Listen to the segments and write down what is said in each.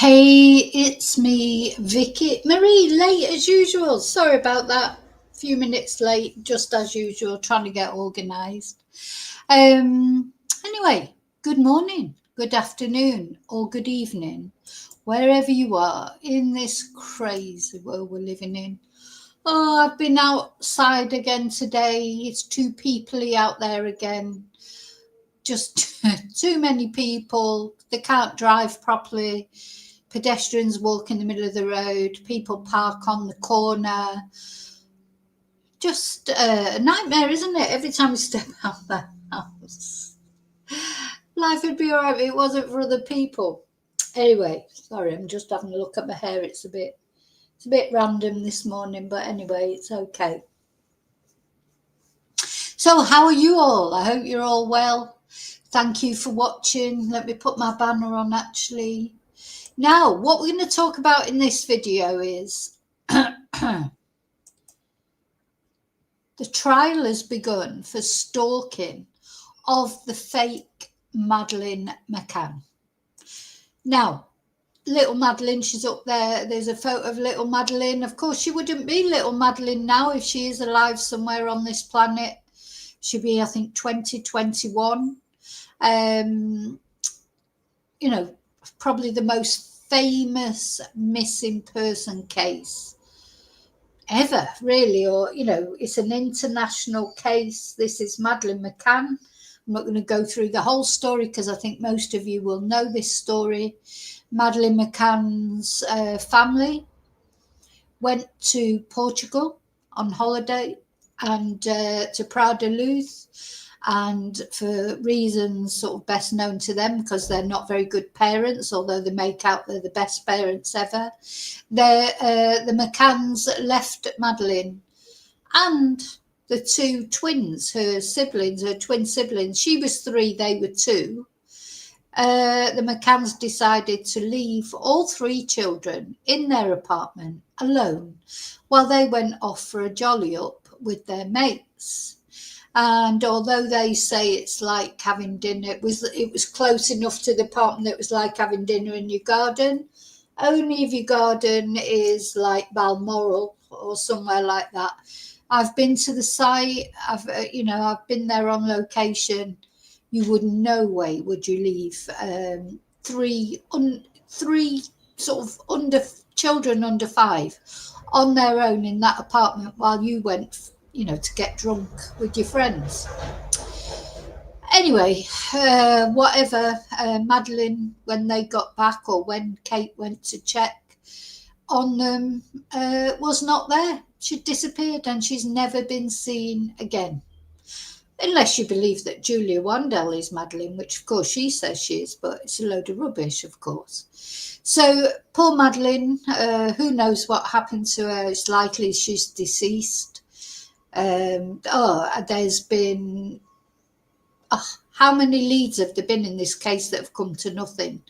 Hey, it's me, Vicky. Marie, late as usual. Sorry about that. A few minutes late, just as usual, trying to get organised. Anyway, good morning, good afternoon, or good evening, wherever you are in this crazy world we're living in. Oh, I've been outside again today. It's too peoply out there again. Just too many people. They can't drive properly. Pedestrians walk in the middle of the road, people park on the corner. Just a nightmare, isn't it? Every time we step out of the house. Life would be all right if it wasn't for other people. Anyway, sorry, I'm just having a look at my hair. It's a bit random this morning, but anyway, it's okay. So how are you all? I hope you're all well. Thank you for watching. Let me put my banner on actually. Now, what we're going to talk about in this video is the trial has begun for stalking of the fake Madeleine McCann. Now, little Madeleine, she's up there. There's a photo of little Madeleine. Of course, she wouldn't be little Madeleine now if she is alive somewhere on this planet. She'd be, I think, 2021. You know, probably the most famous missing person case ever, really, or it's an international case. This is Madeleine McCann. I'm not going to go through the whole story because I think most of you will know this story. Madeleine McCann's family went to Portugal on holiday and to Praia de Luz. And for reasons sort of best known to them, because they're not very good parents, although they make out they're the best parents ever, the McCanns left Madeleine and the two twins, her twin siblings. She was 3, they were 2. The McCanns decided to leave all 3 children in their apartment alone while they went off for a jolly up with their mates. And although they say it's like having dinner, it was close enough to the apartment that it was like having dinner in your garden. Only if your garden is like Balmoral or somewhere like that. I've been to the site. I've been there on location. You would no way would you leave 3 sort of children under 5 on their own in that apartment while you went to get drunk with your friends. Anyway, whatever, Madeleine, when they got back, or when Kate went to check on them, was not there. She'd disappeared and she's never been seen again. Unless you believe that Julia Wandelt is Madeleine, which of course she says she is, but it's a load of rubbish, of course. So poor Madeleine, who knows what happened to her? It's likely she's deceased. There's been how many leads have there been in this case that have come to nothing?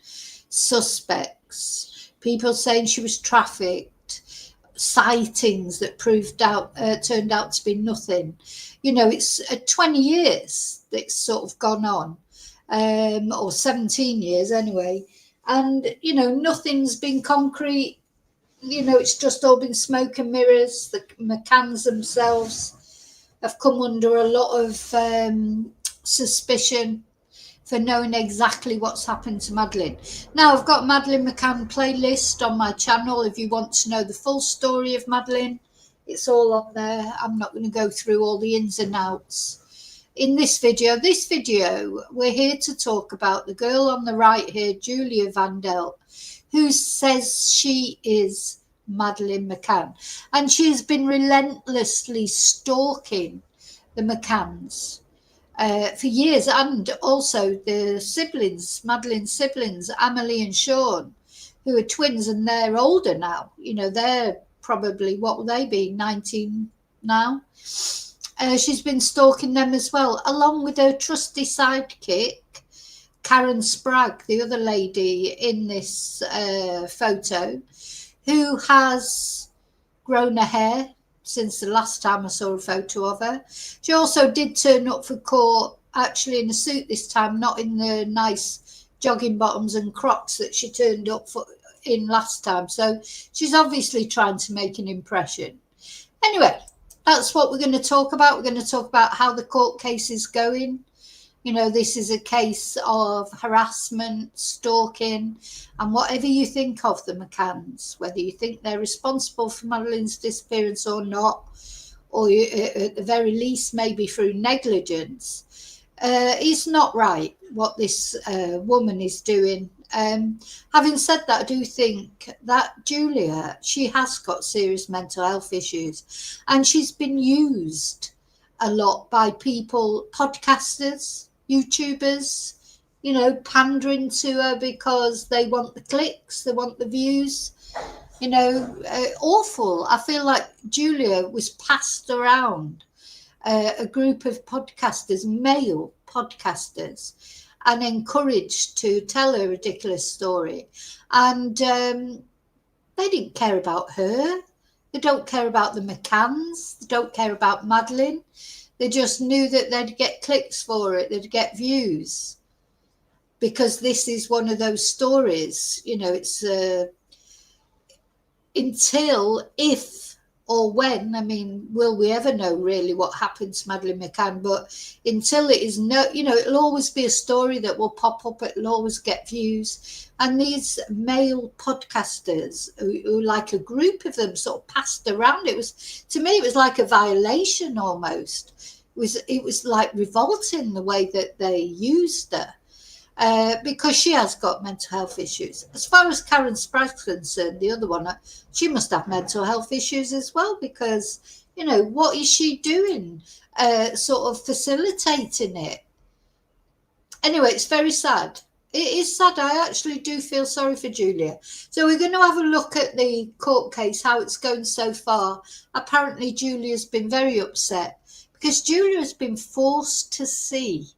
Suspects, people saying she was trafficked, sightings that turned out to be nothing. It's 20 years that's sort of gone on, or 17 years anyway, and nothing's been concrete. It's just all been smoke and mirrors. The McCanns themselves have come under a lot of suspicion for knowing exactly what's happened to Madeleine. Now, I've got Madeleine McCann playlist on my channel. If you want to know the full story of Madeleine, it's all on there. I'm not going to go through all the ins and outs. In this video, we're here to talk about the girl on the right here, Julia Wandelt, who says she is Madeleine McCann. And she has been relentlessly stalking the McCanns for years, and also the siblings, Madeleine's siblings, Amelie and Sean, who are twins, and they're older now. They're probably, what will they be, 19 now? She's been stalking them as well, along with her trusty sidekick, Karen Spragg, the other lady in this photo, who has grown her hair since the last time I saw a photo of her. She also did turn up for court, actually in a suit this time, not in the nice jogging bottoms and Crocs that she turned up in last time. So she's obviously trying to make an impression. Anyway, that's what we're going to talk about. We're going to talk about how the court case is going. You know, this is a case of harassment, stalking, and whatever you think of the McCanns, whether you think they're responsible for Madeleine's disappearance or not, or at the very least maybe through negligence, it's not right what this woman is doing. Having said that, I do think that Julia, she has got serious mental health issues, and she's been used a lot by people, podcasters, YouTubers, you know, pandering to her because they want the clicks, they want the views, you know, awful. I feel like Julia was passed around a group of podcasters, male podcasters, and encouraged to tell a ridiculous story. And they didn't care about her. They don't care about the McCanns. They don't care about Madeleine. They just knew that they'd get clicks for it. They'd get views. Because this is one of those stories, you know, it's until, if or when, I mean, will we ever know really what happened to Madeleine McCann? But until it is no, you know, it'll always be a story that will pop up. It'll always get views. And these male podcasters, who like a group of them, sort of passed around. It was, to me, it was like a violation almost. It was like revolting the way that they used her. Because she has got mental health issues. As far as Karen Spragg is concerned, the other one, she must have mental health issues as well, because, you know, what is she doing? Sort of facilitating it. Anyway, it's very sad. It is sad. I actually do feel sorry for Julia. So we're going to have a look at the court case, how it's going so far. Apparently, Julia's been very upset because Julia has been forced to see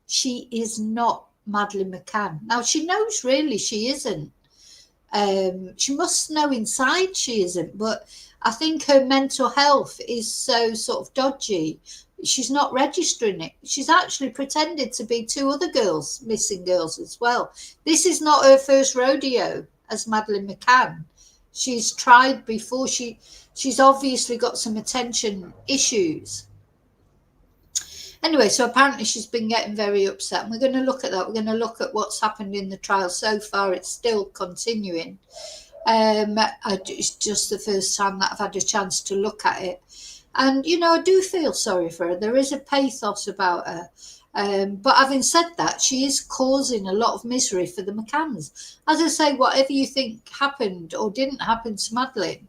she is not Madeleine McCann. Now, she knows really she isn't. She must know inside she isn't, but I think her mental health is so sort of dodgy. She's not registering it. She's actually pretended to be two other girls, missing girls as well. This is not her first rodeo as Madeleine McCann. She's tried before. She's obviously got some attention issues. Anyway, so apparently she's been getting very upset. And we're going to look at that. We're going to look at what's happened in the trial so far. It's still continuing. It's just the first time that I've had a chance to look at it. And, you know, I do feel sorry for her. There is a pathos about her. But having said that, she is causing a lot of misery for the McCanns. As I say, whatever you think happened or didn't happen to Madeleine,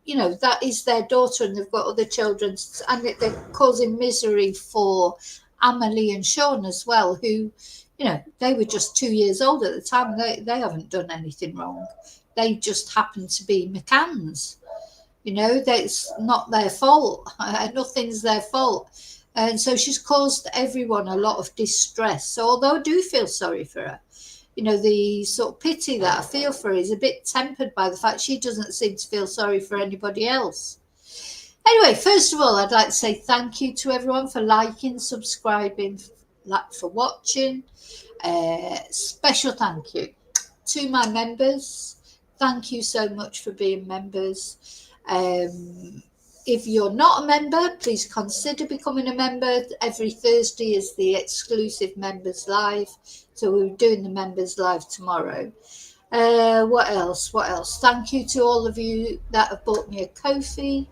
you know, that is their daughter and they've got other children, and they're causing misery for Amelie and Sean as well, who, you know, they were just 2 years old at the time. They haven't done anything wrong. They just happen to be McCanns. You know, that's not their fault. Nothing's their fault. And so she's caused everyone a lot of distress. So although I do feel sorry for her, you know, the sort of pity that I feel for her is a bit tempered by the fact she doesn't seem to feel sorry for anybody else. Anyway, first of all, I'd like to say thank you to everyone for liking, subscribing, for watching. Special thank you to my members. Thank you so much for being members. If you're not a member, please consider becoming a member. Every Thursday is the exclusive members live. So we're doing the members live tomorrow. What else? Thank you to all of you that have bought me a Ko-fi.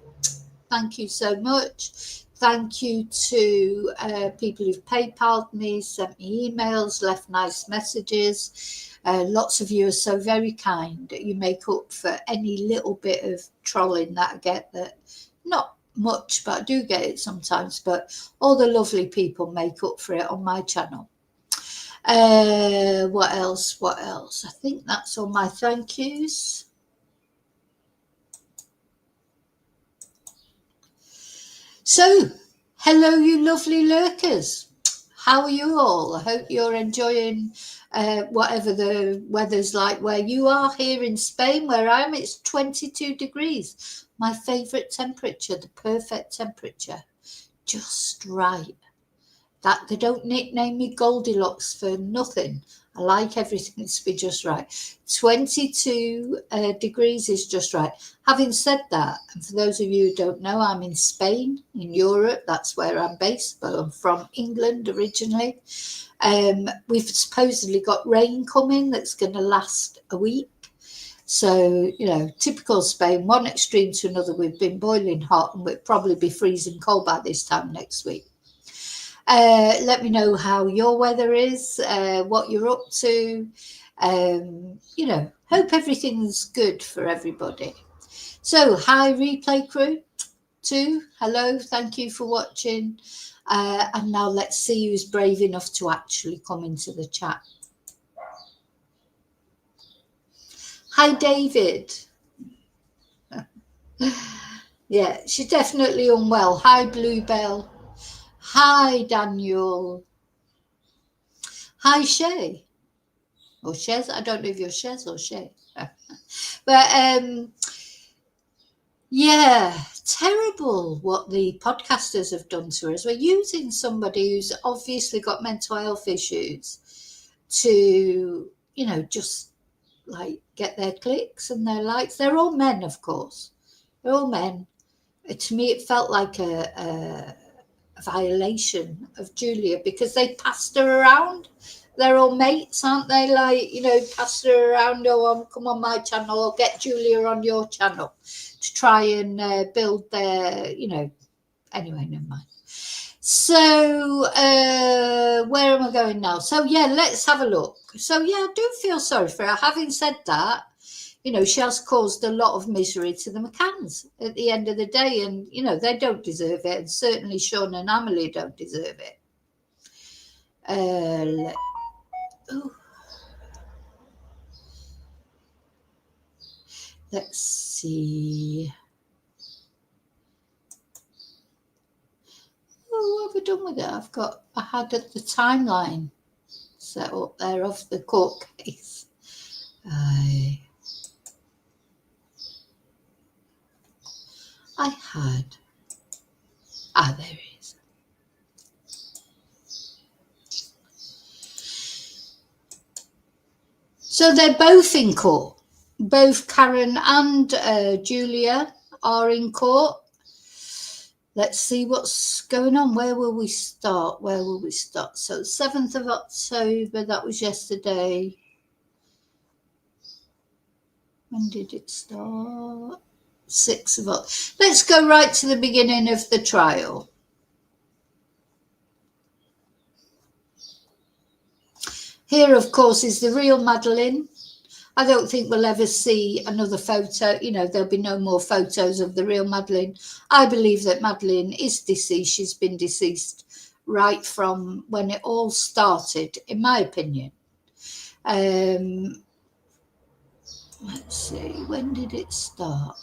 Thank you so much. Thank you to people who've PayPal'd me, sent me emails, left nice messages. Lots of you are so very kind. You make up for any little bit of trolling that I get, that not much, but I do get it sometimes. But all the lovely people make up for it on my channel. What else? I think that's all my thank yous. So, hello, you lovely lurkers. How are you all? I hope you're enjoying whatever the weather's like where you are. Here in Spain, where I am, it's 22 degrees. My favourite temperature, the perfect temperature. Just right. That they don't nickname me Goldilocks for nothing. I like everything to be just right. 22 degrees is just right. Having said that, and for those of you who don't know, I'm in Spain, in Europe. That's where I'm based, but I'm from England originally. We've supposedly got rain coming that's going to last a week. So, you know, typical Spain, one extreme to another. We've been boiling hot and we'll probably be freezing cold by this time next week. Let me know how your weather is, what you're up to. You know, hope everything's good for everybody. So, hi, replay crew. 2, hello, thank you for watching. And now let's see who's brave enough to actually come into the chat. Hi, David. Yeah, she's definitely unwell. Hi, Bluebell. Hi, Daniel. Hi, Shay. Or Shez. I don't know if you're Shez or Shay. But yeah, terrible what the podcasters have done to us. We're using somebody who's obviously got mental health issues to, you know, just like get their clicks and their likes. They're all men, of course. They're all men. To me, it felt like a violation of Julia because they passed her around. They're all mates, aren't they? Like, you know, passed her around. Oh, come on my channel, or get Julia on your channel to try and build their, you know. Anyway, never mind. So, where am I going now? So, yeah, let's have a look. So, yeah, I do feel sorry for her. Having said that, you know, she has caused a lot of misery to the McCanns at the end of the day. And, you know, they don't deserve it. And certainly Sean and Amelie don't deserve it. Let's see. Oh, what have I done with it? I had the timeline set up there of the court case. I had. There it is. So they're both in court. Both Karen and Julia are in court. Let's see what's going on. Where will we start? So 7th of October, that was yesterday. When did it start? 6th of October. Let's go right to the beginning of the trial. Here, of course, is the real Madeleine. I don't think we'll ever see another photo. You know, there'll be no more photos of the real Madeleine. I believe that Madeleine is deceased. She's been deceased right from when it all started, in my opinion. Let's see, when did it start?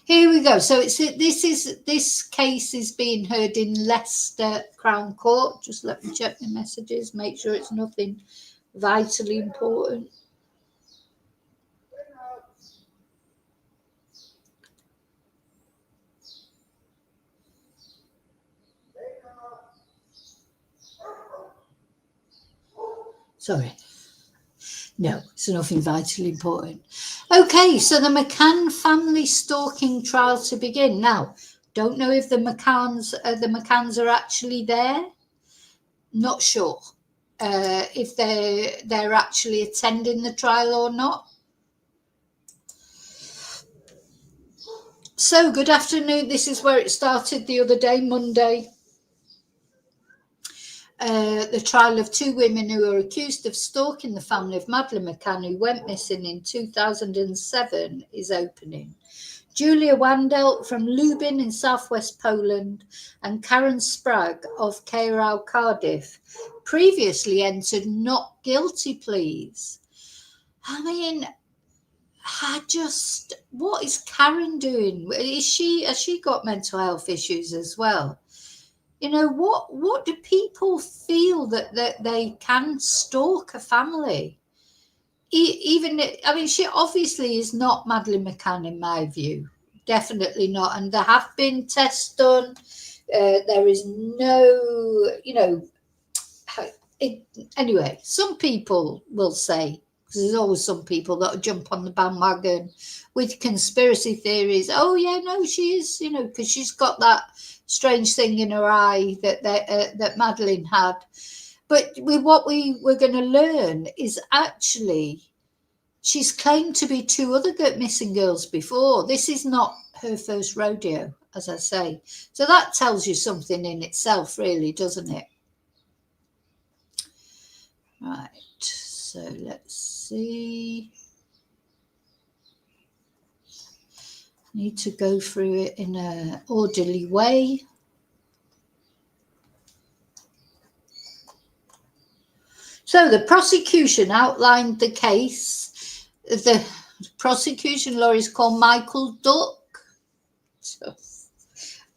Here we go. So this case is being heard in Leicester Crown Court. Just let me check the messages, make sure it's nothing vitally important. Sorry. No, it's nothing vitally important. Okay, so the McCann family stalking trial to begin. Now, don't know if the McCanns are actually there. Not sure if they're actually attending the trial or not. So, good afternoon. This is where it started the other day, Monday. The trial of 2 women who are accused of stalking the family of Madeleine McCann, who went missing in 2007, is opening. Julia Wandelt from Lubin in southwest Poland and Karen Spragg of Caerau, Cardiff, previously entered not guilty pleas. I mean, what is Karen doing? Has she got mental health issues as well? You know, what do people feel that they can stalk a family? I mean, she obviously is not Madeleine McCann in my view. Definitely not. And there have been tests done. There is no, you know, anyway, some people will say, because there's always some people that'll jump on the bandwagon with conspiracy theories. Oh yeah, no, she is, because she's got that strange thing in her eye that Madeleine had. But what we're going to learn is actually she's claimed to be 2 other missing girls before. This is not her first rodeo, as I say. So that tells you something in itself, really, doesn't it? Right, so let's see. Need to go through it in an orderly way. So the prosecution outlined the case. The prosecution lawyer is called Michael Duck.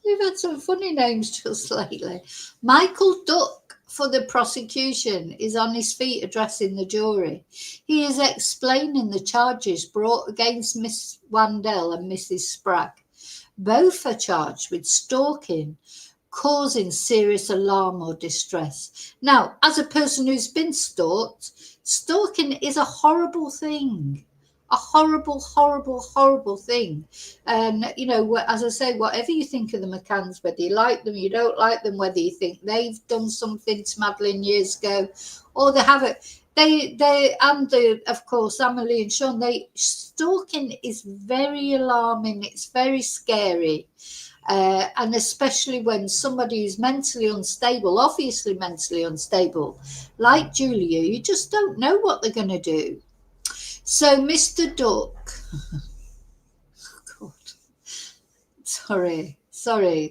We've had some funny names just lately. Michael Duck for the prosecution is on his feet addressing the jury. He is explaining the charges brought against Miss Wandelt and Mrs. Spragg. Both are charged with stalking, causing serious alarm or distress. Now, as a person who's been stalked, stalking is a horrible thing. A horrible, horrible, horrible thing. And, as I say, whatever you think of the McCanns, whether you like them, you don't like them, whether you think they've done something to Madeleine years ago, or they haven't, of course, Amelie and Sean, stalking is very alarming. It's very scary. And especially when somebody is mentally unstable, obviously mentally unstable, like Julia, you just don't know what they're going to do. So Mr. Duck, God, sorry,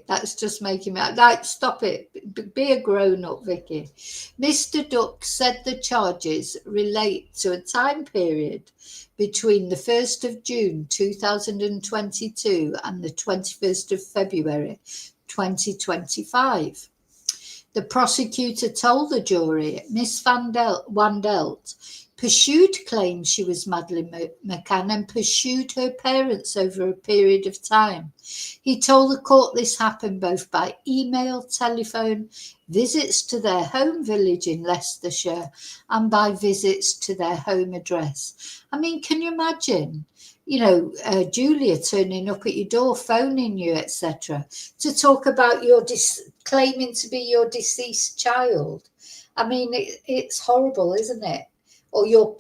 that's just making me, like, stop it, be a grown-up, Vicky. Mr. Duck said the charges relate to a time period between the 1st of June 2022 and the 21st of February 2025. The prosecutor told the jury Miss Wandelt pursued claims she was Madeleine McCann and pursued her parents over a period of time. He told the court this happened both by email, telephone, visits to their home village in Leicestershire, and by visits to their home address. I mean, can you imagine? Julia turning up at your door, phoning you, etc., to talk about your claiming to be your deceased child. I mean, it's horrible, isn't it? Or your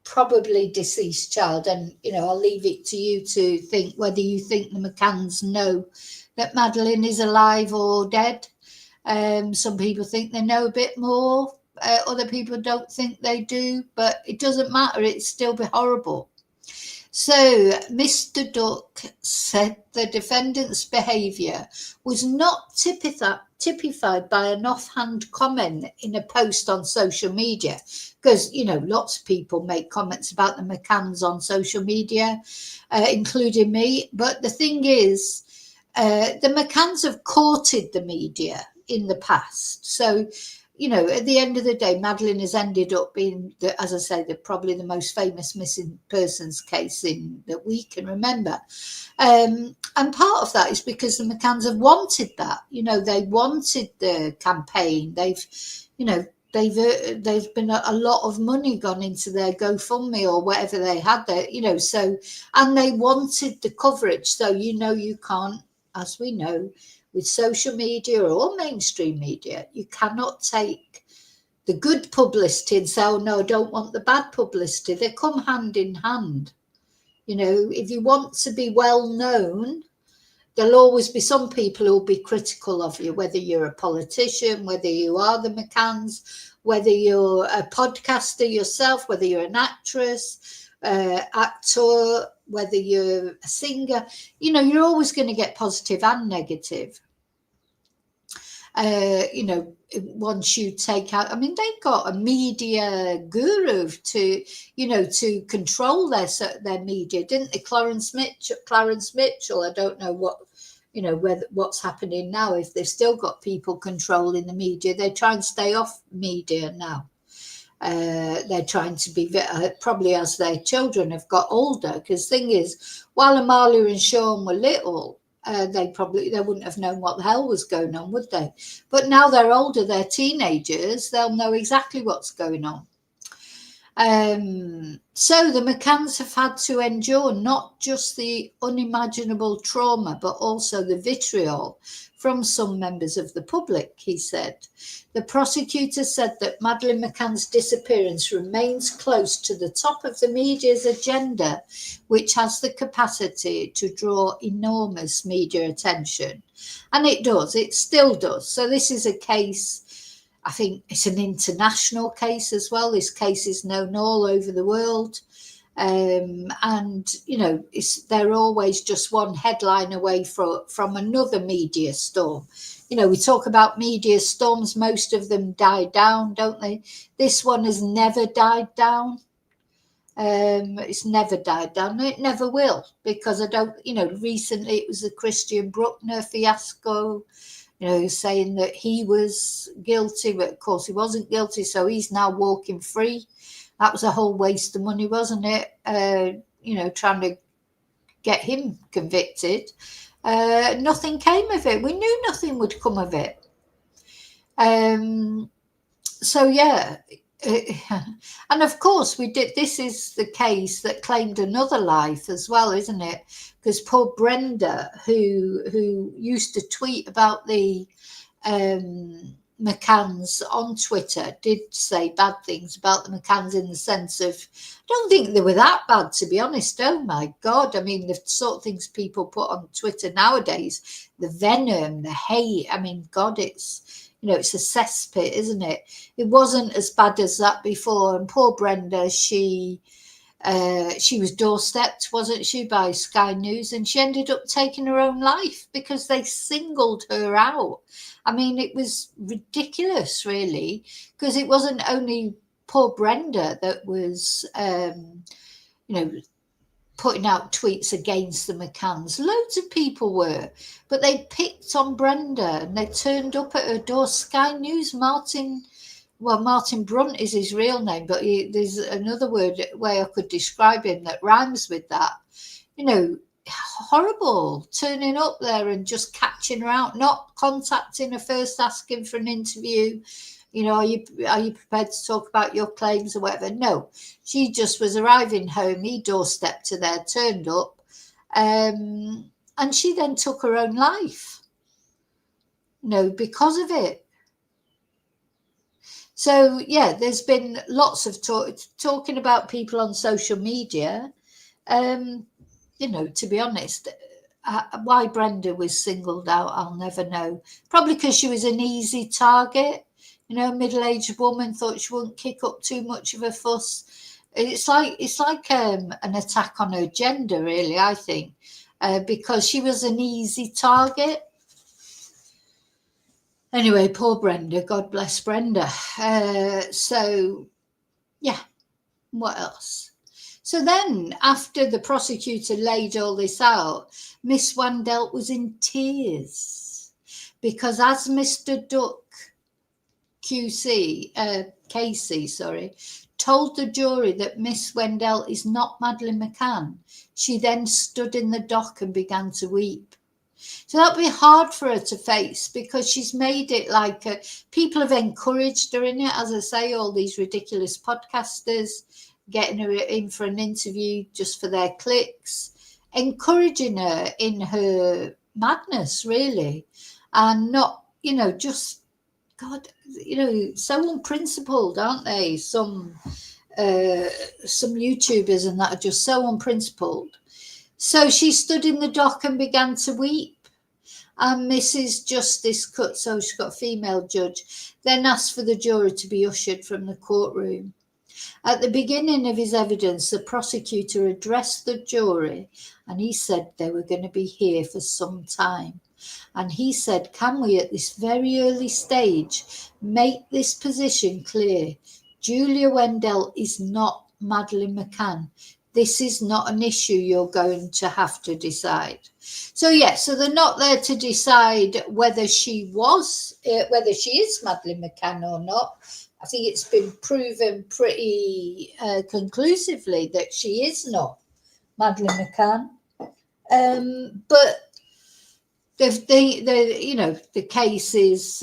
probably deceased child. And, I'll leave it to you to think whether you think the McCanns know that Madeleine is alive or dead. Some people think they know a bit more. Other people don't think they do. But it doesn't matter. It'd still be horrible. So Mr. Duck said the defendant's behaviour was not typified by an offhand comment in a post on social media, because, lots of people make comments about the McCanns on social media, including me. But the thing is, the McCanns have courted the media in the past. So, at the end of the day, Madeleine has ended up being, as I say, probably the most famous missing persons case that we can remember. And part of that is because the McCanns have wanted that. They wanted the campaign. There's been a lot of money gone into their GoFundMe or whatever they had there, so, and they wanted the coverage. So, you can't, as we know, with social media or mainstream media, you cannot take the good publicity and say, oh no, I don't want the bad publicity. They come hand in hand. If you want to be well known, there'll always be some people who'll be critical of you, whether you're a politician, whether you are the McCanns, whether you're a podcaster yourself, whether you're an actress, actor, whether you're a singer. You're always going to get positive and negative. Once you take out, they've got a media guru to control their media, didn't they? Clarence Mitchell. I don't know what's happening now. If they've still got people controlling the media, they try and stay off media now. They're trying to be probably as their children have got older. Because thing is, while Amalia and Sean were little, they wouldn't have known what the hell was going on, would they? But now they're older, they're teenagers, they'll know exactly what's going on. So the McCanns have had to endure not just the unimaginable trauma, but also the vitriol from some members of the public, he said. The prosecutor said that Madeleine McCann's disappearance remains close to the top of the media's agenda, which has the capacity to draw enormous media attention. And it does, it still does. So this is a case, I think it's an international case as well. This case is known all over the world. And, you know, they're always just one headline away from another media storm. You know, we talk about media storms, most of them die down, don't they? This one has never died down. It's never died down. It never will, because recently it was the Christian Bruckner fiasco, saying that he was guilty, but of course he wasn't guilty, so he's now walking free. That was a whole waste of money, wasn't it? Trying to get him convicted. Nothing came of it. We knew nothing would come of it. And of course we did. This is the case that claimed another life as well, isn't it? Because poor Brenda, who used to tweet about the McCanns on Twitter, did say bad things about the McCanns in the sense of, I don't think they were that bad, to be honest. Oh my God. I mean, the sort of things people put on Twitter nowadays, the venom, the hate. I mean, God, it's a cesspit, isn't it? It wasn't as bad as that before. And poor Brenda, she was doorstepped, wasn't she, by Sky News, and she ended up taking her own life because they singled her out. I mean, it was ridiculous, really, because it wasn't only poor Brenda that was, putting out tweets against the McCanns. Loads of people were, but they picked on Brenda and they turned up at her door. Sky News, Martin Brunt is his real name, but there's another way I could describe him that rhymes with that. Horrible, turning up there and just catching her out, not contacting her first, asking for an interview. Are you prepared to talk about your claims or whatever? No, she just was arriving home. He doorstepped her there, turned up, and she then took her own life. Because of it. So yeah, there's been lots of talking about people on social media. To be honest, why Brenda was singled out, I'll never know. Probably because she was an easy target. Middle-aged woman, thought she wouldn't kick up too much of a fuss. It's like an attack on her gender, really, I think, because she was an easy target. Anyway, poor Brenda, God bless Brenda. What else? So then, after the prosecutor laid all this out, Miss Wandelt was in tears because as Mr. Duck Casey, told the jury that Miss Wandelt is not Madeleine McCann, she then stood in the dock and began to weep. So that'd be hard for her to face because she's made it like people have encouraged her in it. As I say, all these ridiculous podcasters getting her in for an interview just for their clicks, encouraging her in her madness, really, and not, just, God, so unprincipled, aren't they? Some YouTubers and that are just so unprincipled. So she stood in the dock and began to weep. And Mrs. Justice Cut, so she's got a female judge, then asked for the jury to be ushered from the courtroom. At the beginning of his evidence, the prosecutor addressed the jury and he said they were going to be here for some time. And he said, can we at this very early stage make this position clear? Julia Wandelt is not Madeleine McCann. This is not an issue you're going to have to decide. So they're not there to decide whether she is Madeleine McCann or not. I think it's been proven pretty conclusively that she is not Madeleine McCann. But the case is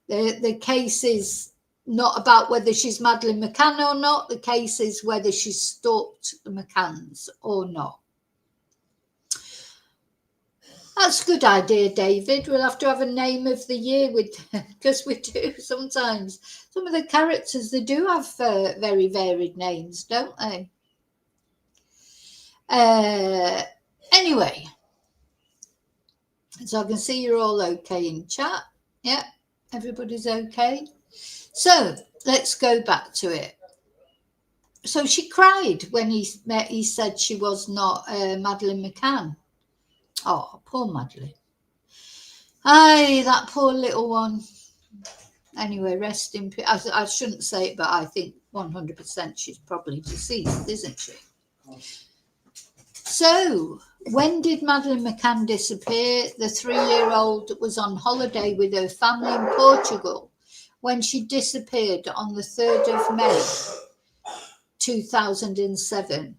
the case is not about whether she's Madeleine McCann or not. The case is whether she stalked the McCanns or not. That's a good idea, David. We'll have to have a name of the year because we do sometimes. Some of the characters, they do have very varied names, don't they? Anyway, so I can see you're all okay in chat. Yeah, everybody's okay. So let's go back to it. So she cried when he said she was not Madeleine McCann. Oh, poor Madeleine. Aye, that poor little one. Anyway, rest in peace. I shouldn't say it, but I think 100% she's probably deceased, isn't she? So, when did Madeleine McCann disappear? The 3-year-old was on holiday with her family in Portugal when she disappeared on the 3rd of May, 2007.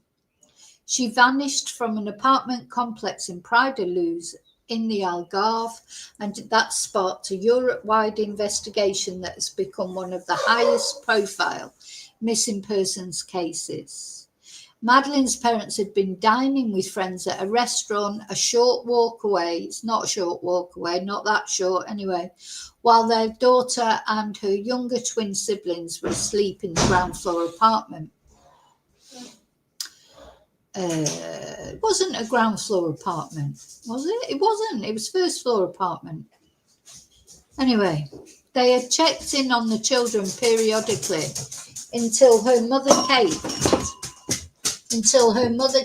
She vanished from an apartment complex in Praia de Luz in the Algarve, and that sparked a Europe-wide investigation that has become one of the highest profile missing persons cases. Madeleine's parents had been dining with friends at a restaurant a short walk away. It's not a short walk away, not that short anyway, while their daughter and her younger twin siblings were asleep in the ground floor apartment. It wasn't a ground floor apartment, was it? It wasn't. It was first floor apartment. Anyway, they had checked in on the children periodically until her mother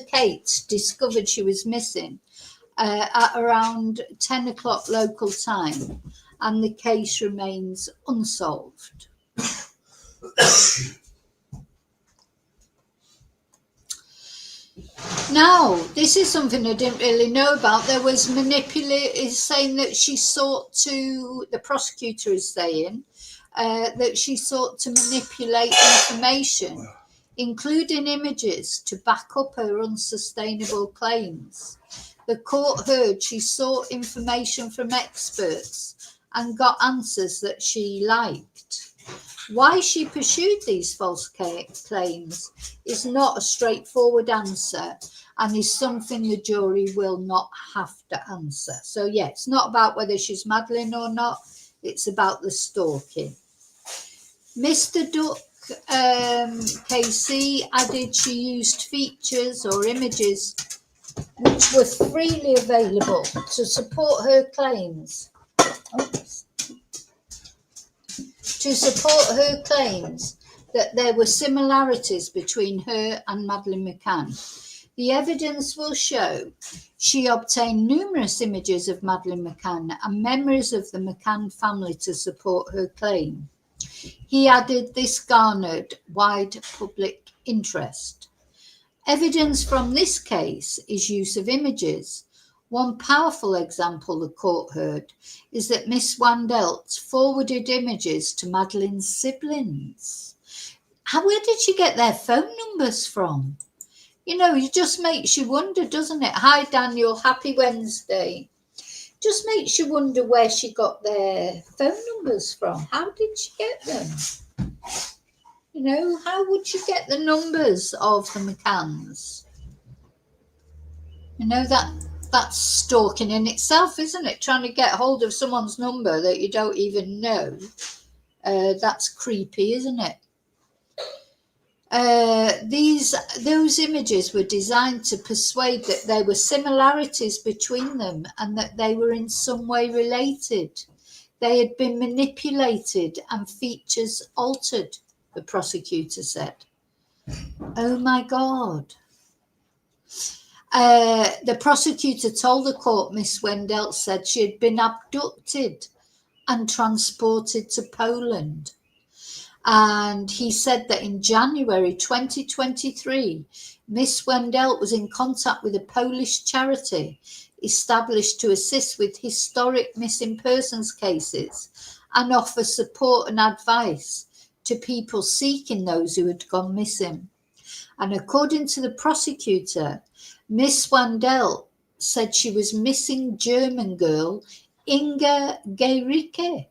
Kate discovered she was missing at around 10 o'clock local time, and the case remains unsolved. Now, this is something I didn't really know about. There was saying that she sought to, the prosecutor is saying, that she sought to manipulate information, including images, to back up her unsustainable claims. The court heard she sought information from experts and got answers that she liked. Why she pursued these false claims is not a straightforward answer and is something the jury will not have to answer. So, yeah, it's not about whether she's Madeleine or not. It's about the stalking. Mr. Duck KC added she used features or images which were freely available to support her claims. That there were similarities between her and Madeleine McCann. The evidence will show she obtained numerous images of Madeleine McCann and memories of the McCann family to support her claim. He added this garnered wide public interest. Evidence from this case is use of images. One powerful example the court heard is that Miss Wandelt forwarded images to Madeleine's siblings. Where did she get their phone numbers from? You know, it just makes you wonder, doesn't it? Hi, Daniel. Happy Wednesday. Just makes you wonder where she got their phone numbers from. How did she get them? You know, how would she get the numbers of the McCanns? You know, that's stalking in itself, isn't it? Trying to get hold of someone's number that you don't even know. That's creepy, isn't it? Those images were designed to persuade that there were similarities between them and that they were in some way related. They had been manipulated and features altered, the prosecutor said. Oh my God. The prosecutor told the court Miss Wandelt said she had been abducted and transported to Poland. And he said that in January 2023, Miss Wandelt was in contact with a Polish charity established to assist with historic missing persons cases and offer support and advice to people seeking those who had gone missing. And according to the prosecutor, Miss Wandelt said she was missing German girl Inga Gericke.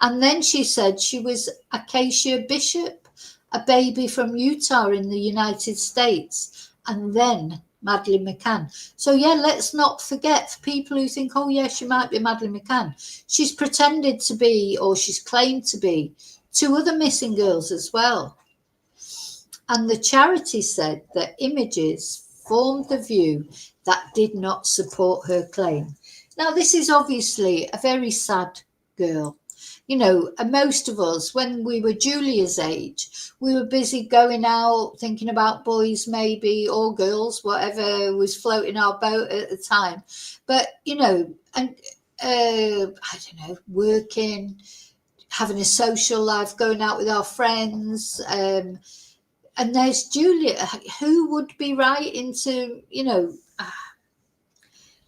And then she said she was Acacia Bishop, a baby from Utah in the United States. And then Madeleine McCann. So yeah, let's not forget, for people who think, oh yeah, she might be Madeleine McCann, she's pretended to be, or she's claimed to be, 2 other missing girls as well. And the charity said that images formed the view that did not support her claim. Now, this is obviously a very sad girl. You know, and most of us, when we were Julia's age, we were busy going out, thinking about boys maybe, or girls, whatever was floating our boat at the time. But, you know, and I don't know, working, having a social life, going out with our friends. And there's Julia, who would be right into, you know,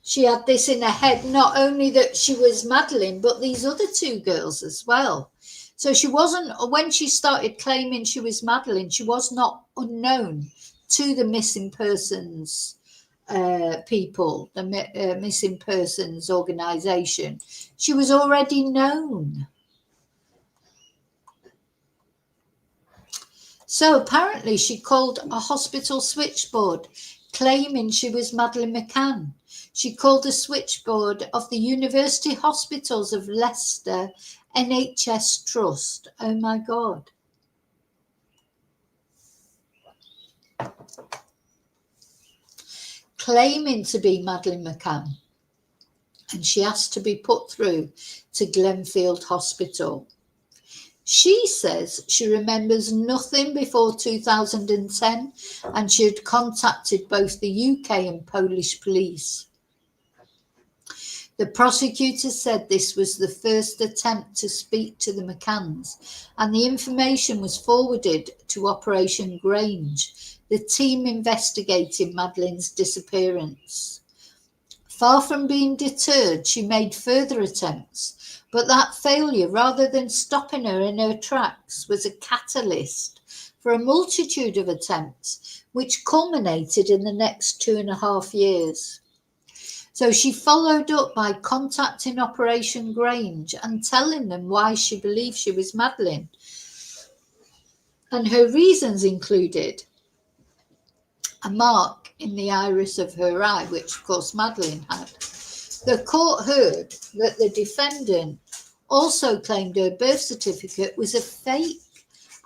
she had this in her head, not only that she was Madeleine, but these other 2 girls as well. So she wasn't, when she started claiming she was Madeleine, she was not unknown to the missing persons people, the missing persons organisation. She was already known. So apparently she called a hospital switchboard claiming she was Madeleine McCann. She called the switchboard of the University Hospitals of Leicester NHS Trust. Oh my God. Claiming to be Madeleine McCann. And she asked to be put through to Glenfield Hospital. She says she remembers nothing before 2010 and she had contacted both the UK and Polish police. The prosecutor said this was the first attempt to speak to the McCanns, and the information was forwarded to Operation Grange, the team investigating Madeleine's disappearance. Far from being deterred, she made further attempts, but that failure, rather than stopping her in her tracks, was a catalyst for a multitude of attempts, which culminated in the next 2.5 years. So she followed up by contacting Operation Grange and telling them why she believed she was Madeleine. And her reasons included a mark in the iris of her eye, which of course Madeleine had. The court heard that the defendant also claimed her birth certificate was a fake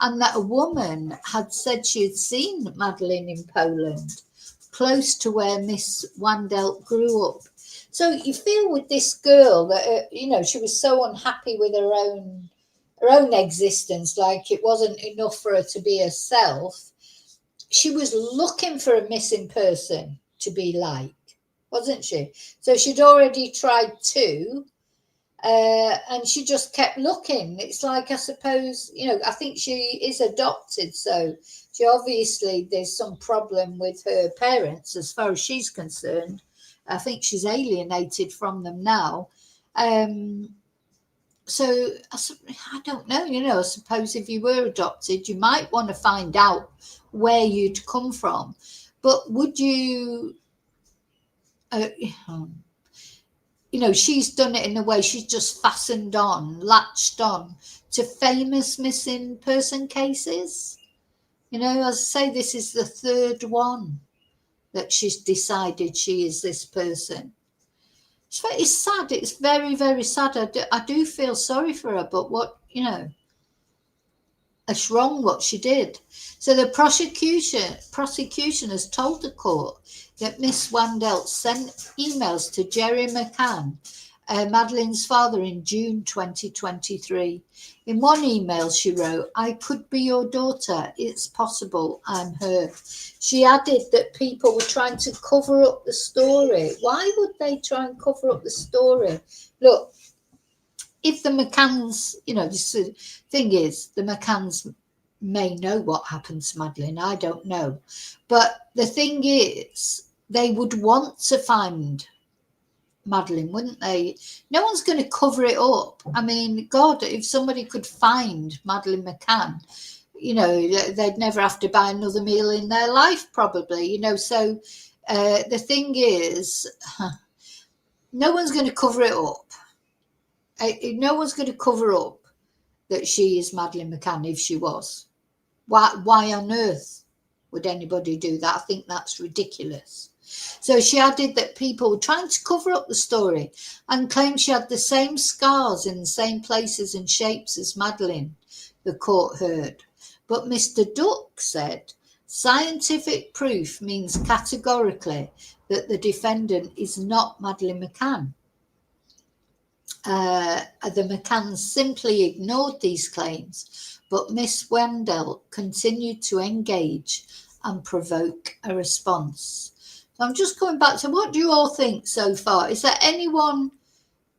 and that a woman had said she had seen Madeleine in Poland, close to where Miss Wandelt grew up. So you feel with this girl that, you know, she was so unhappy with her own existence, like it wasn't enough for her to be herself. She was looking for a missing person to be like, wasn't she? So she'd already tried 2, and she just kept looking. It's like, I suppose, you know, I think she is adopted, so she obviously, there's some problem with her parents as far as she's concerned. I think she's alienated from them now. So I don't know, you know, I suppose if you were adopted, you might want to find out where you'd come from. But would you, you know, she's done it in a way, she's just latched on to famous missing person cases. You know, as I say, this is the 3rd one that she's decided she is this person. It's sad. It's very, very sad. I do feel sorry for her, but what, you know, it's wrong what she did. So the prosecution has told the court that Miss Wandelt sent emails to Gerry McCann, Madeleine's father, in June 2023. In one email she wrote, "I could be your daughter. It's possible I'm her." She added that people were trying to cover up the story. Why would they try and cover up the story? Look, if the McCanns, you know, the thing is, the McCanns may know what happened to Madeleine. I don't know. But the thing is, they would want to find Madeleine, wouldn't they? No one's going to cover it up. I mean, God, if somebody could find Madeleine McCann, you know, they'd never have to buy another meal in their life, probably, you know. So The thing is, no one's going to cover it up. No one's going to cover up that she is Madeleine McCann if she was. Why on earth would anybody do that? I think that's ridiculous. So she added that people were trying to cover up the story and claimed she had the same scars in the same places and shapes as Madeleine, the court heard. But Mr. Duck said, scientific proof means categorically that the defendant is not Madeleine McCann. The McCanns simply ignored these claims, but Miss Wandelt continued to engage and provoke a response. So I'm just going back to, what do you all think so far? Is there anyone,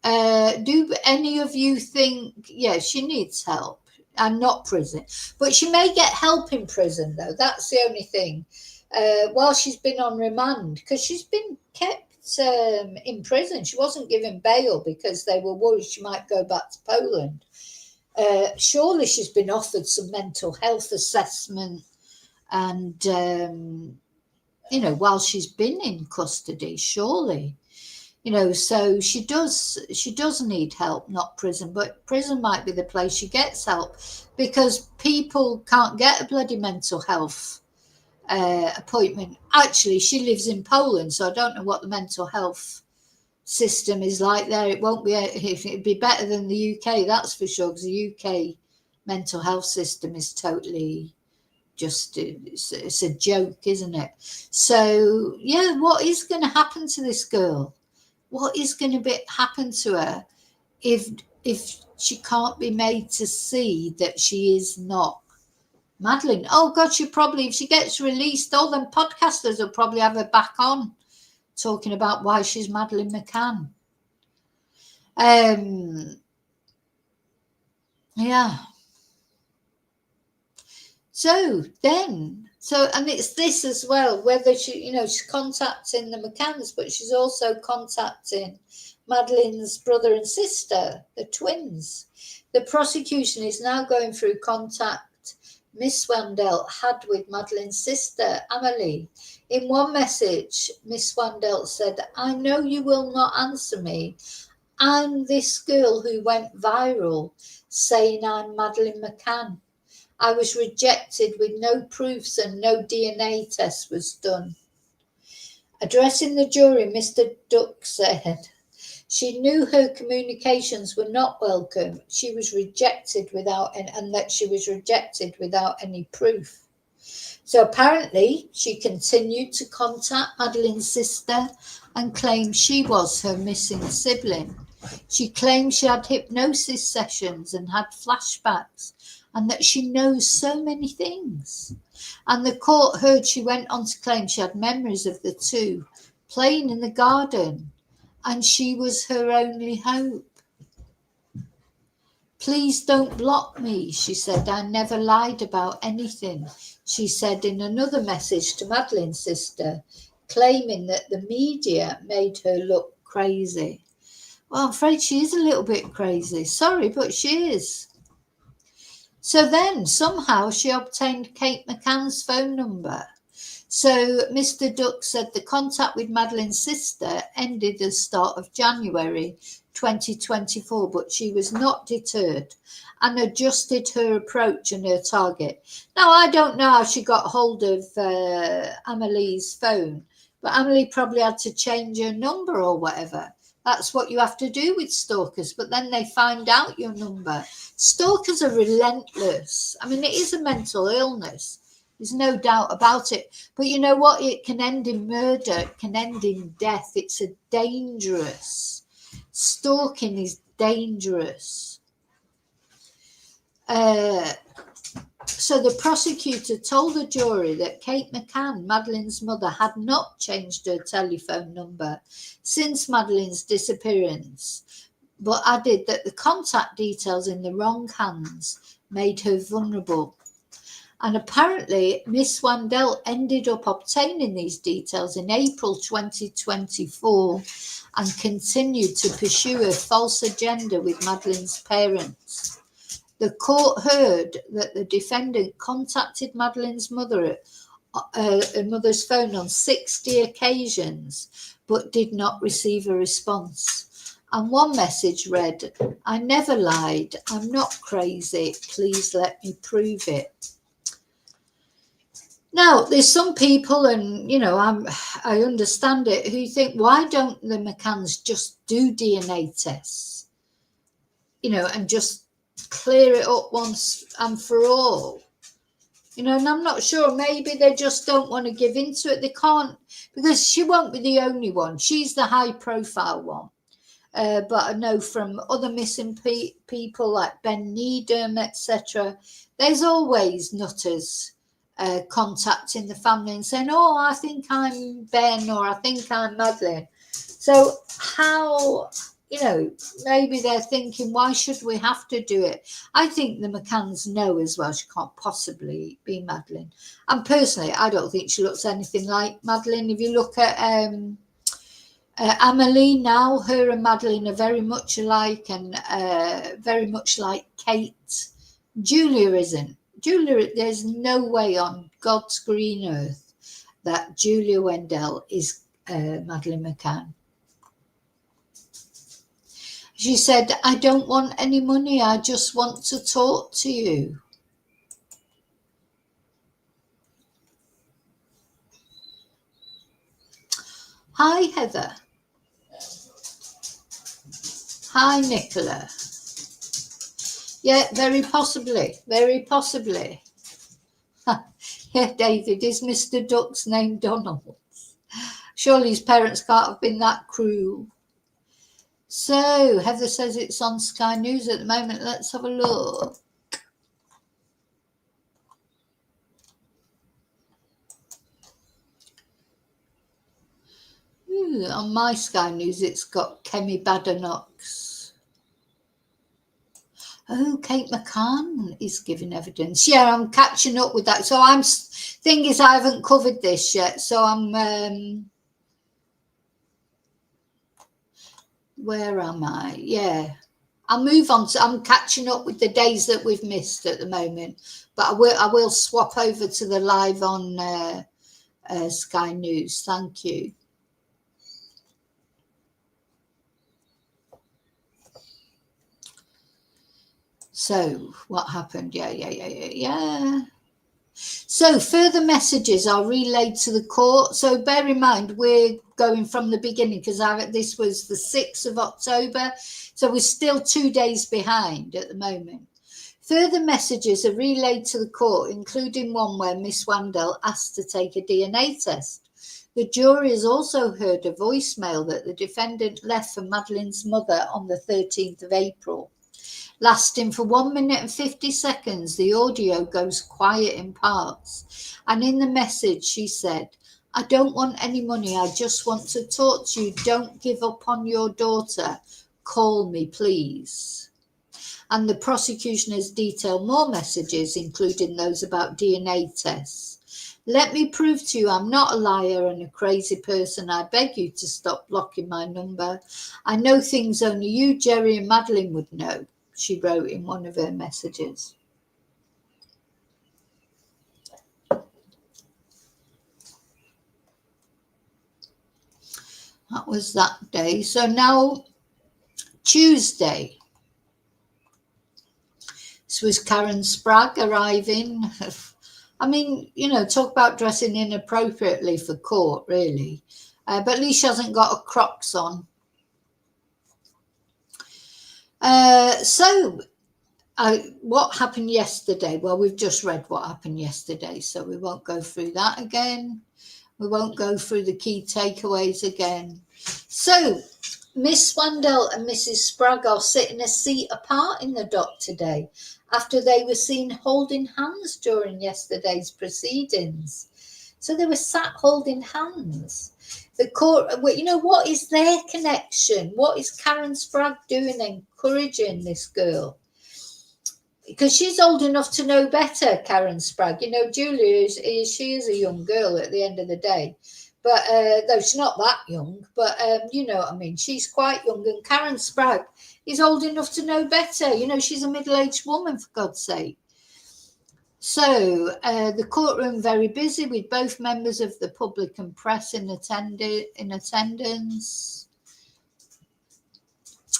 do any of you think, yeah, she needs help and not prison? But she may get help in prison, though. That's the only thing. While she's been on remand, because she's been kept in prison. She wasn't given bail because they were worried she might go back to Poland. Surely she's been offered some mental health assessment and, while she's been in custody, surely, so she does need help, not prison, but prison might be the place she gets help, because people can't get a bloody mental health appointment. Actually, she lives in Poland, so I don't know what the mental health system is like there. It'd be better than the UK, that's for sure, because the UK mental health system is totally it's a joke, isn't it? So yeah, what is going to happen to this girl? What is going to happen to her if she can't be made to see that she is not Madeleine? Oh God, if she gets released, all them podcasters will probably have her back on talking about why she's Madeleine McCann. Yeah. And it's this as well, whether she's contacting the McCanns, but she's also contacting Madeleine's brother and sister, the twins. The prosecution is now going through contact Miss Wandelt had with Madeleine's sister, Amelie. In one message, Miss Wandelt said, I know you will not answer me. I'm this girl who went viral saying I'm Madeleine McCann. I was rejected with no proofs and no DNA test was done. Addressing the jury, Mr. Duck said she knew her communications were not welcome. She was rejected without any proof. So apparently she continued to contact Madeleine's sister and claimed she was her missing sibling. She claimed she had hypnosis sessions and had flashbacks, and that she knows so many things. And the court heard she went on to claim she had memories of the two playing in the garden, and she was her only hope. Please don't block me, she said. I never lied about anything, she said in another message to Madeleine's sister, claiming that the media made her look crazy. Well, I'm afraid she is a little bit crazy. Sorry, but she is. So then somehow she obtained Kate McCann's phone number. So Mr. Duck said the contact with Madeleine's sister ended at the start of January 2024, but she was not deterred and adjusted her approach and her target. Now, I don't know how she got hold of Amelie's phone, but Amelie probably had to change her number or whatever. That's what you have to do with stalkers, but then they find out your number. Stalkers are relentless. I mean, it is a mental illness. There's no doubt about it. But you know what? It can end in murder. It can end in death. It's a dangerous. Stalking is dangerous. So the prosecutor told the jury that Kate McCann, Madeleine's mother, had not changed her telephone number since Madeleine's disappearance, but added that the contact details in the wrong hands made her vulnerable. And apparently, Miss Wandelt ended up obtaining these details in April 2024 and continued to pursue a false agenda with Madeleine's parents. The court heard that the defendant contacted Madeleine's mother her mother's phone on 60 occasions, but did not receive a response. And one message read, "I never lied. I'm not crazy. Please let me prove it." Now, there's some people, and I understand it, who think, why don't the McCanns just do DNA tests, and just clear it up once and for all? And I'm not sure. Maybe they just don't want to give into it. They can't, because she won't be the only one. She's the high-profile one. But I know from other missing people like Ben Needham, etc., there's always nutters contacting the family and saying, "Oh, I think I'm Ben," or "I think I'm Madeleine." So how, maybe they're thinking, why should we have to do it? I think the McCanns know as well she can't possibly be Madeleine. And personally, I don't think she looks anything like Madeleine. If you look at Amelie now, her and Madeleine are very much alike, and very much like Kate. Julia isn't. Julia, there's no way on God's green earth that Julia Wandelt is Madeleine McCann. She said, "I don't want any money. I just want to talk to you." Hi, Heather. Hi, Nicola. Yeah, very possibly. Very possibly. Yeah, David, is Mr. Duck's name Donald? Surely his parents can't have been that cruel. So, Heather says it's on Sky News at the moment. Let's have a look. On my Sky News, it's got Kemi Badenoch. Oh, Kate McCann is giving evidence. Yeah, I'm catching up with that. So thing is, I haven't covered this yet. So I'm, where am I? Yeah, I'll move on to, I'm catching up with the days that we've missed at the moment. But I will swap over to the live on Sky News. Thank you. So what happened? Yeah. So further messages are relayed to the court. So bear in mind, we're going from the beginning, because this was the 6th of October. So we're still 2 days behind at the moment. Further messages are relayed to the court, including one where Miss Wandelt asked to take a DNA test. The jury has also heard a voicemail that the defendant left for Madeleine's mother on the 13th of April. Lasting for 1 minute and 50 seconds, the audio goes quiet in parts. And in the message, she said, "I don't want any money. I just want to talk to you. Don't give up on your daughter. Call me, please." And the prosecution has detailed more messages, including those about DNA tests. "Let me prove to you I'm not a liar and a crazy person. I beg you to stop blocking my number. I know things only you, Gerry, and Madeleine would know," she wrote in one of her messages. That was that day. So now, Tuesday. This was Karen Spragg arriving. I mean, talk about dressing inappropriately for court, really. But at least she hasn't got her Crocs on. What happened yesterday? Well, we've just read what happened yesterday, so we won't go through that again. We won't go through the key takeaways again. So, Miss Wandelt and Mrs. Spragg are sitting a seat apart in the dock today, after they were seen holding hands during yesterday's proceedings. So they were sat holding hands. The court, what is their connection? What is Karen Spragg doing encouraging this girl? Because she's old enough to know better, Karen Spragg. Julia she is a young girl at the end of the day. But though she's not that young, but you know what I mean, she's quite young. And Karen Spragg is old enough to know better. She's a middle-aged woman, for God's sake. So the courtroom very busy with both members of the public and press in attendance.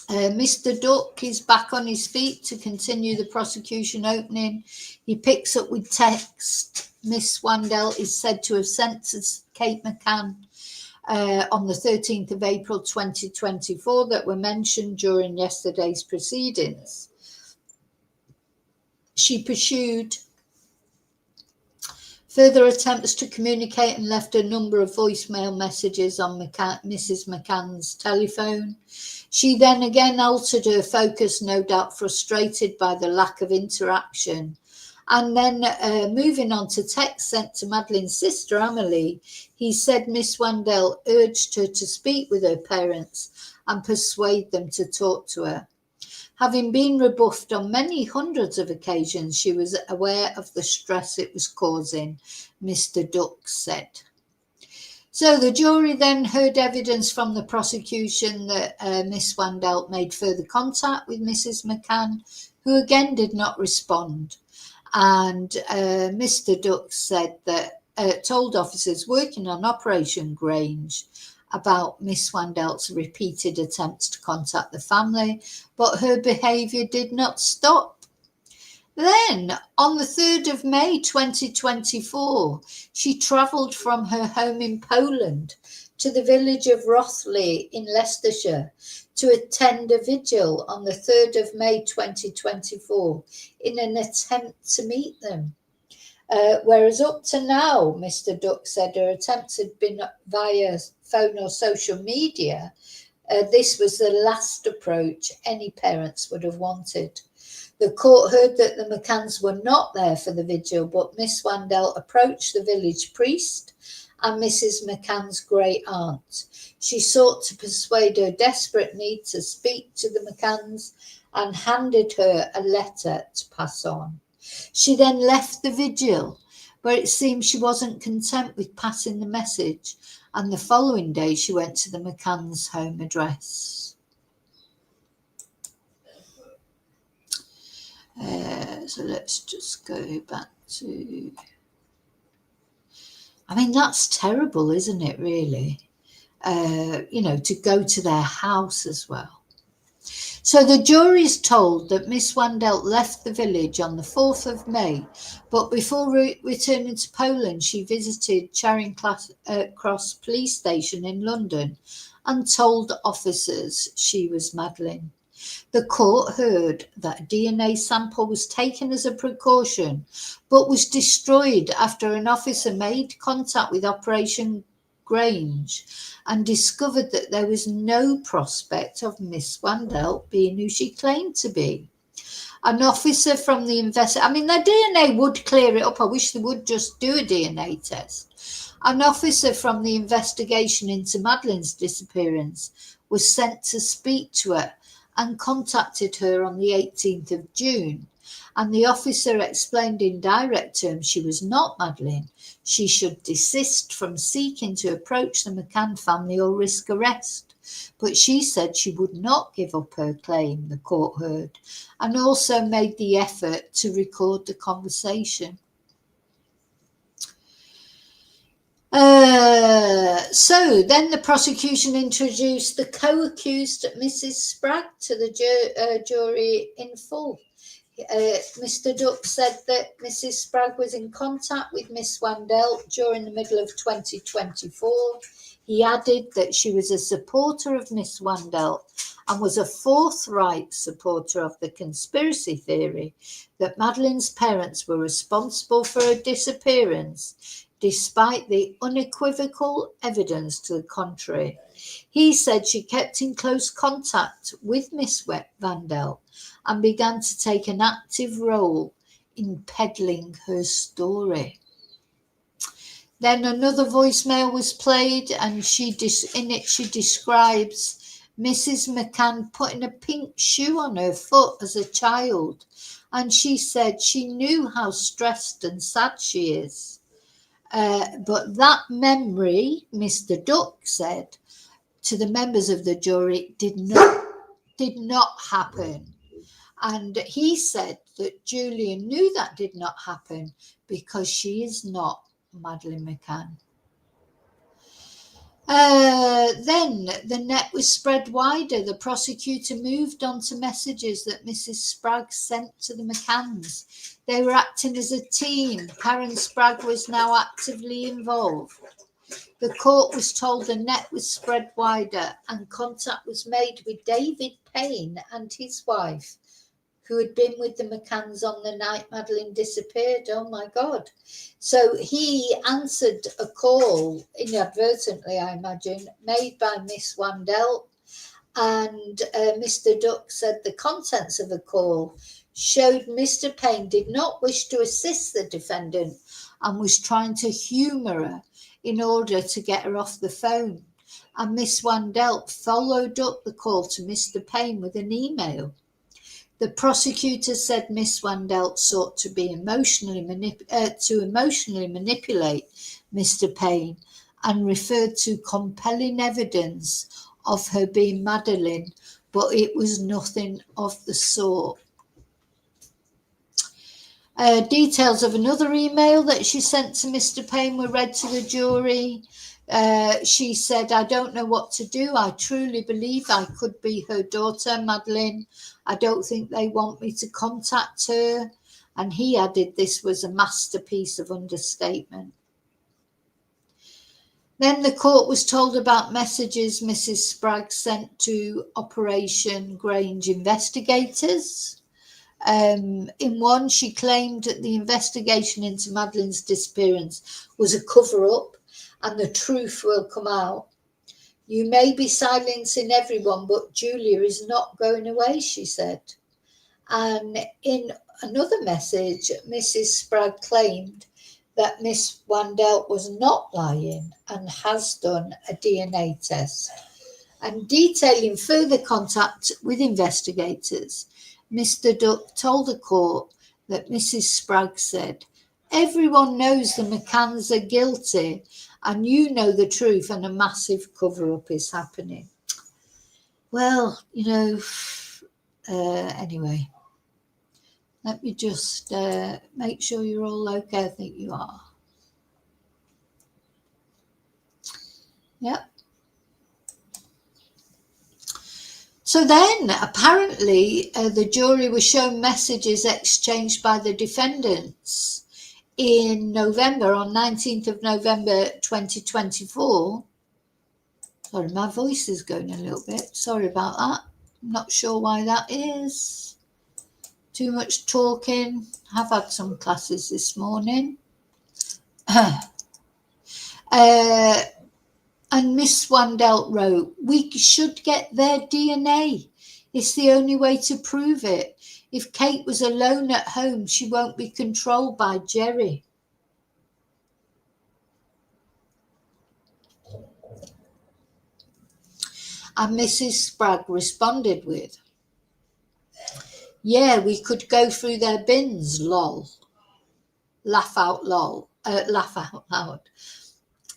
Mr. Duck is back on his feet to continue the prosecution opening. He picks up with text Miss Wandelt is said to have sent to Kate McCann on the 13th of April 2024 that were mentioned during yesterday's proceedings. She pursued further attempts to communicate and left a number of voicemail messages on Mrs. McCann's telephone. She then again altered her focus, no doubt frustrated by the lack of interaction. And then moving on to text sent to Madeleine's sister, Amelie, he said Miss Wandelt urged her to speak with her parents and persuade them to talk to her. Having been rebuffed on many hundreds of occasions, she was aware of the stress it was causing, Mr. Duck said. So the jury then heard evidence from the prosecution that Miss Wandelt made further contact with Mrs. McCann, who again did not respond. And Mr. Duck said that told officers working on Operation Grange about Miss Wandelt's repeated attempts to contact the family, but her behaviour did not stop. Then, on the 3rd of May 2024, she travelled from her home in Poland to the village of Rothley in Leicestershire to attend a vigil on the 3rd of May 2024 in an attempt to meet them. Whereas up to now, Mr. Duck said her attempts had been via phone or social media, this was the last approach any parents would have wanted. The court heard that the McCanns were not there for the vigil, but Miss Wandelt approached the village priest and Mrs. McCann's great aunt. She sought to persuade her desperate need to speak to the McCanns and handed her a letter to pass on. She then left the vigil, but it seemed she wasn't content with passing the message, and the following day she went to the McCann's home address. So let's just go back to... I mean, that's terrible, isn't it, really? To go to their house as well. So the jury is told that Miss Wandelt left the village on the 4th of May, but before returning to Poland, she visited Charing Cross Police Station in London and told officers she was Madeleine. The court heard that a DNA sample was taken as a precaution, but was destroyed after an officer made contact with Operation Grange and discovered that there was no prospect of Miss Wandelt being who she claimed to be. An officer from the their DNA would clear it up. I wish they would just do a DNA test. An officer from the investigation into Madeleine's disappearance was sent to speak to her and contacted her on the 18th of June. And the officer explained in direct terms she was not Madeleine. She should desist from seeking to approach the McCann family or risk arrest. But she said she would not give up her claim, the court heard, and also made the effort to record the conversation. So then the prosecution introduced the co-accused Mrs. Spragg to the jury in full. Mr. Duck said that Mrs. Spragg was in contact with Miss Wandelt during the middle of 2024. He added that she was a supporter of Miss Wandelt and was a forthright supporter of the conspiracy theory that Madeleine's parents were responsible for her disappearance, despite the unequivocal evidence to the contrary. He said she kept in close contact with Miss Wandelt and began to take an active role in peddling her story. Then another voicemail was played, and in it she describes Mrs. McCann putting a pink shoe on her foot as a child, and she said she knew how stressed and sad she is. But that memory, Mr. Duck said to the members of the jury, did not happen. And he said that Julian knew that did not happen because she is not Madeleine McCann. Then the net was spread wider. The prosecutor moved on to messages that Mrs. Spragg sent to the McCanns. They were acting as a team. Karen Spragg was now actively involved. The court was told the net was spread wider and contact was made with David Payne and his wife, who had been with the McCanns on the night Madeleine disappeared. Oh my God. So he answered a call, inadvertently, I imagine, made by Miss Wandelt. And Mr. Duck said the contents of the call showed Mr. Payne did not wish to assist the defendant and was trying to humour her in order to get her off the phone. And Miss Wandelt followed up the call to Mr. Payne with an email. The prosecutor said Miss Wandelt sought to be emotionally manipulate Mr. Payne and referred to compelling evidence of her being Madeleine, but it was nothing of the sort. Details of another email that she sent to Mr. Payne were read to the jury. She said, I don't know what to do. I truly believe I could be her daughter, Madeleine. I don't think they want me to contact her. And he added this was a masterpiece of understatement. Then the court was told about messages Mrs. Spragg sent to Operation Grange investigators. In one, she claimed that the investigation into Madeleine's disappearance was a cover-up and the truth will come out. You may be silencing everyone, but Julia is not going away, she said. And in another message, Mrs. Spragg claimed that Miss Wandelt was not lying and has done a DNA test. And detailing further contact with investigators, Mr. Duck told the court that Mrs. Spragg said, everyone knows the McCanns are guilty and you know the truth and a massive cover-up is happening. Well, anyway, let me just make sure you're all okay. I think you are. Yep. So then, apparently, the jury was shown messages exchanged by the defendants in November, on 19th of November 2024. Sorry, my voice is going a little bit. Sorry about that. I'm not sure why that is. Too much talking. I've had some classes this morning. And Miss Wandelt wrote, we should get their DNA. It's the only way to prove it. If Kate was alone at home, she won't be controlled by Gerry. And Mrs. Spragg responded with, yeah, we could go through their bins, lol. Laugh out loud.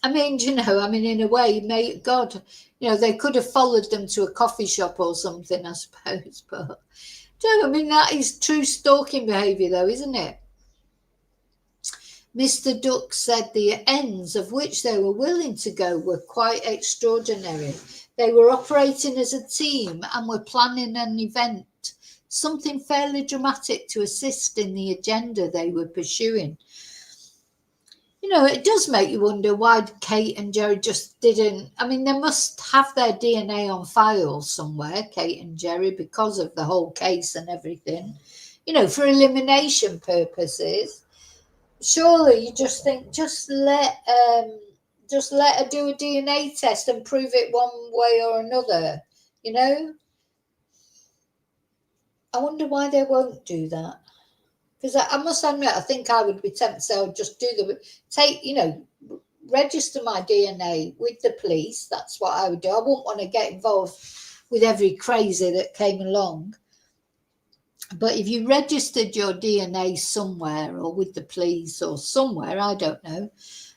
I mean, in a way, God, they could have followed them to a coffee shop or something, I suppose. But, that is true stalking behaviour, though, isn't it? Mr. Duck said the ends of which they were willing to go were quite extraordinary. They were operating as a team and were planning an event, something fairly dramatic to assist in the agenda they were pursuing. It does make you wonder why Kate and Gerry just didn't. They must have their DNA on file somewhere, Kate and Gerry, because of the whole case and everything, for elimination purposes. Surely you just think, just let her do a DNA test and prove it one way or another, I wonder why they won't do that. Because I must admit, I think I would be tempted to just register my DNA with the police. That's what I would do. I wouldn't want to get involved with every crazy that came along. But if you registered your DNA somewhere or with the police or somewhere, I don't know,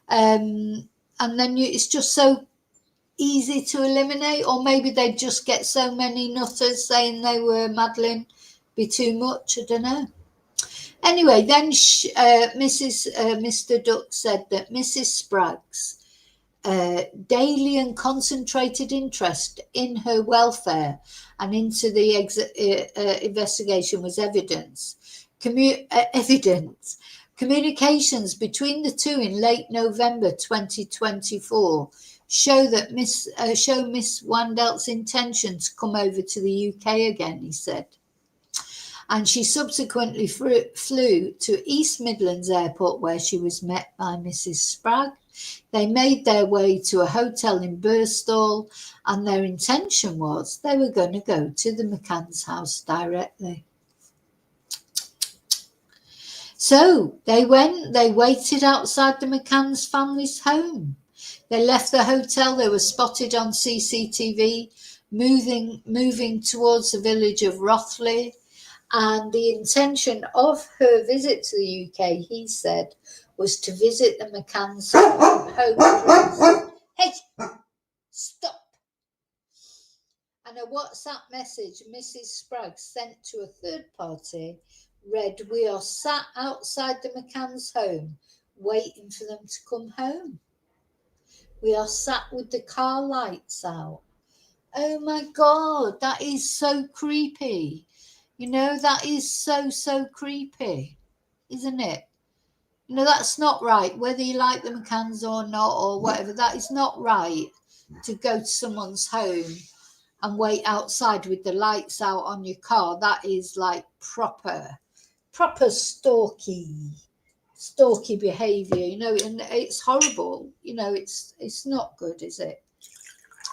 and then it's just so easy to eliminate, or maybe they'd just get so many nutters saying they were Madeleine be too much? I don't know. Anyway, then Mr. Duck said that Mrs. Spragg's daily and concentrated interest in her welfare and into the investigation was evident. Communications between the two in late November 2024 show Miss Wandelt's intention to come over to the UK again, he said. And she subsequently flew to East Midlands Airport, where she was met by Mrs. Spragg. They made their way to a hotel in Birstall, and their intention was they were going to go to the McCann's house directly. So they waited outside the McCann's family's home. They left the hotel. They were spotted on CCTV moving towards the village of Rothley. And the intention of her visit to the UK, he said, was to visit the McCann's home. Hey, stop. And a WhatsApp message Mrs. Spragg sent to a third party read, "We are sat outside the McCann's home waiting for them to come home. We are sat with the car lights out." Oh my God, that is so creepy. You know, that is so creepy, isn't it? You know, that's not right. Whether you like the McCanns or not or whatever, that is not right to go to someone's home and wait outside with the lights out on your car. That is like proper stalky behaviour, you know, and it's horrible. You know, it's not good, is it?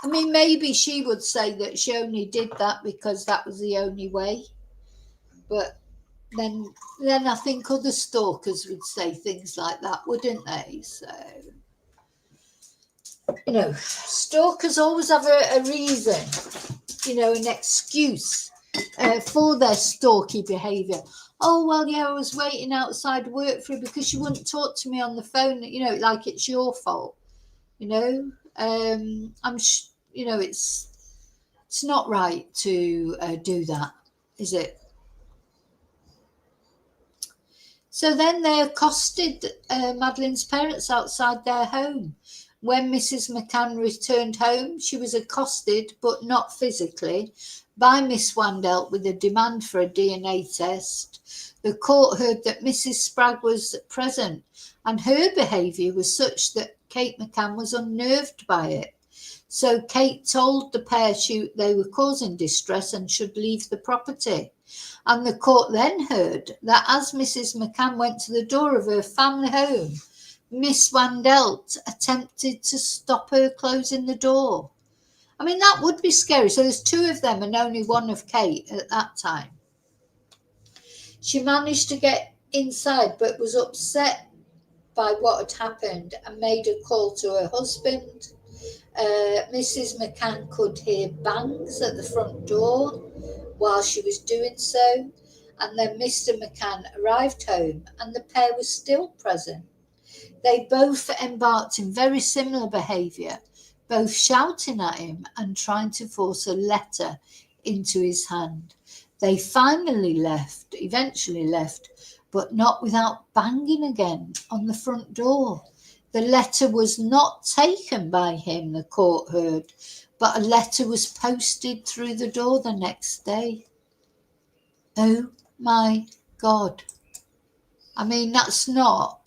I mean, maybe she would say that she only did that because that was the only way. But then I think other stalkers would say things like that, wouldn't they? So, you know, stalkers always have a reason, you know, an excuse for their stalky behaviour. Oh, well, yeah, I was waiting outside work for you because you wouldn't talk to me on the phone, you know, like it's your fault, you know. You know, it's not right to do that, is it? So then they accosted Madeleine's parents outside their home. When Mrs. McCann returned home, she was accosted, but not physically, by Miss Wandelt with a demand for a DNA test. The court heard that Mrs. Spragg was present, and her behaviour was such that Kate McCann was unnerved by it. So Kate told the pair they were causing distress and should leave the property. And the court then heard that as Mrs. McCann went to the door of her family home, Miss Wandelt attempted to stop her closing the door. I mean, that would be scary. So there's two of them and only one of Kate at that time. She managed to get inside but was upset by what had happened and made a call to her husband. Mrs. McCann could hear bangs at the front door while she was doing so, and then Mr. McCann arrived home and the pair was still present. They both embarked in very similar behaviour, both shouting at him and trying to force a letter into his hand. They eventually left, but not without banging again on the front door. The letter was not taken by him, the court heard, but a letter was posted through the door the next day. Oh my God. I mean, that's not,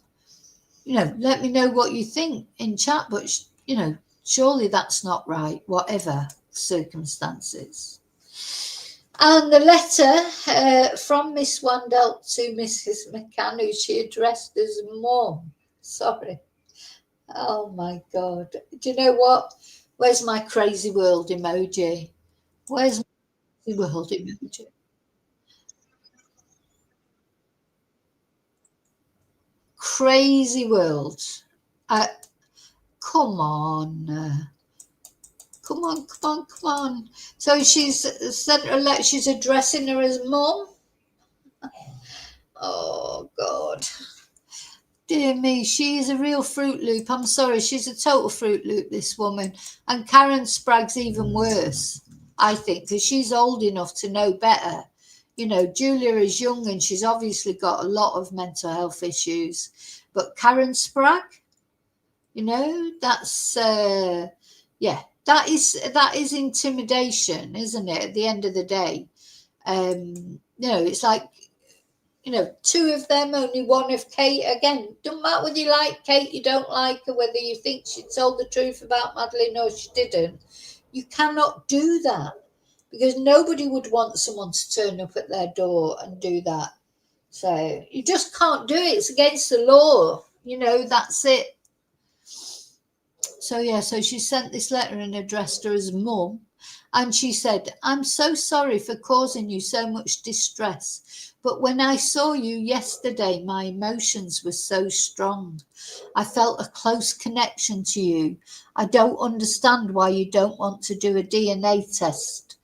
you know, let me know what you think in chat, but, you know, surely that's not right, whatever circumstances. And the letter from Miss Wandelt to Mrs. McCann, who she addressed as Mum. Sorry. Oh my God. Do you know what? Where's my crazy world emoji? Where's my crazy world emoji? Crazy world. Come on. Come on. So she's sent her a letter. She's addressing her as Mum. Oh God. Dear me, she is a real Fruit Loop. I'm sorry, she's a total Fruit Loop, this woman. And Karen Spragg's even worse, I think, because she's old enough to know better. You know, Julia is young and she's obviously got a lot of mental health issues. But Karen Spragg, you know, that's yeah, that is intimidation, isn't it? At the end of the day, you know, it's like, you know, two of them, only one of Kate. Again, don't matter whether you like Kate, you don't like her, whether you think she told the truth about Madeleine or she didn't. You cannot do that, because nobody would want someone to turn up at their door and do that. So you just can't do it. It's against the law. You know, that's it. So yeah, so she sent this letter and addressed her as mum. And she said, "I'm so sorry for causing you so much distress. But when I saw you yesterday, my emotions were so strong. I felt a close connection to you. I don't understand why you don't want to do a DNA test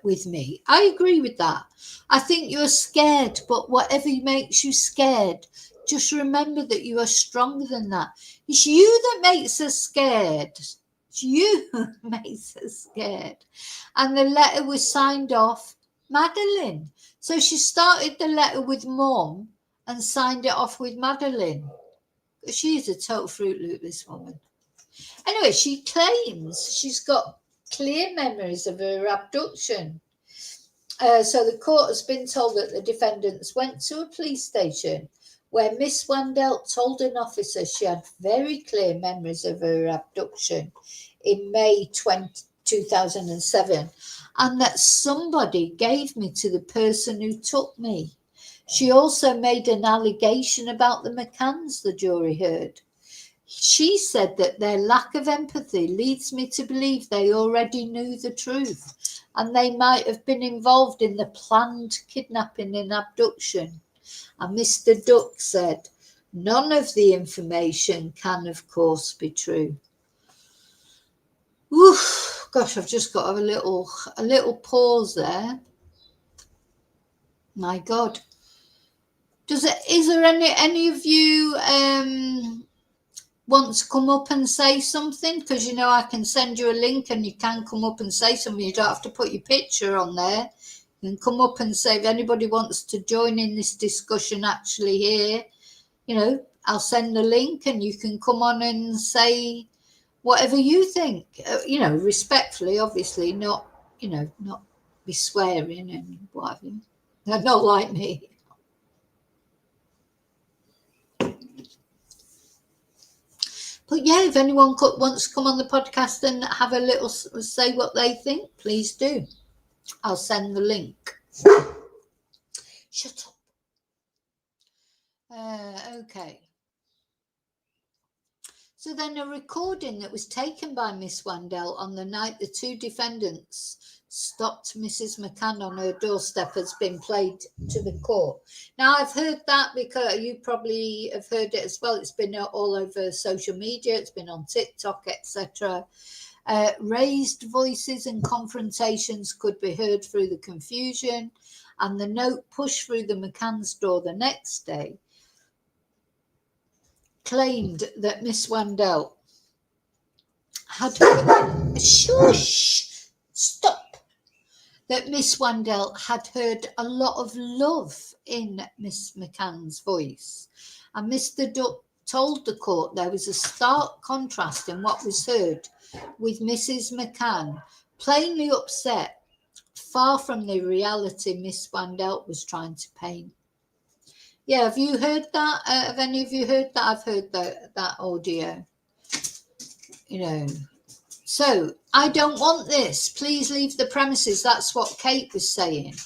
with me." I agree with that. I think you're scared, but whatever makes you scared, just remember that you are stronger than that. It's you that makes us scared. It's you who makes us scared. And the letter was signed off Madeleine. So she started the letter with Mum and signed it off with Madeleine. She's a total Fruit Loop, this woman. Anyway, she claims she's got clear memories of her abduction. So the court has been told that the defendants went to a police station where Miss Wandelt told an officer she had very clear memories of her abduction in May 2007, and that somebody gave me to the person who took me. She also made an allegation about the McCanns, the jury heard. She said that their lack of empathy leads me to believe they already knew the truth and they might have been involved in the planned kidnapping and abduction. And Mr. Duck said, "None of the information can, of course, be true." Oof, gosh, I've just got a little pause there. My God. Is there any of you want to come up and say something? Because, you know, I can send you a link and you can come up and say something. You don't have to put your picture on there. You can come up and say, if anybody wants to join in this discussion actually here, you know, I'll send the link and you can come on and say whatever you think, you know, respectfully, obviously, not, you know, not be swearing and whatever. They're not like me. But yeah, if anyone wants to come on the podcast and have a little say what they think, please do. I'll send the link. Shut up. Okay. So then a recording that was taken by Miss Wandelt on the night the two defendants stopped Mrs. McCann on her doorstep has been played to the court. Now, I've heard that because you probably have heard it as well. It's been all over social media. It's been on TikTok, etc. Raised voices and confrontations could be heard through the confusion, and the note pushed through the McCann's door the next day claimed that Miss Wandelt had that Miss Wandelt had heard a lot of love in Miss McCann's voice. And Mr. Duck told the court there was a stark contrast in what was heard, with Mrs. McCann plainly upset, far from the reality Miss Wandelt was trying to paint. Yeah, have you heard that? Have any of you heard that? I've heard that audio. You know, so I don't want this. Please leave the premises. That's what Kate was saying.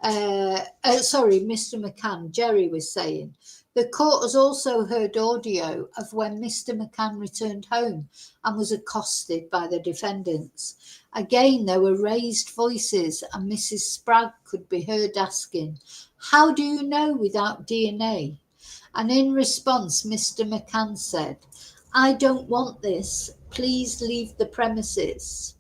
Sorry, Mr. McCann, Gerry was saying. The court has also heard audio of when Mr. McCann returned home and was accosted by the defendants. Again, there were raised voices and Mrs. Spragg could be heard asking, "How do you know without DNA?" And in response, Mr. McCann said, "I don't want this. Please leave the premises."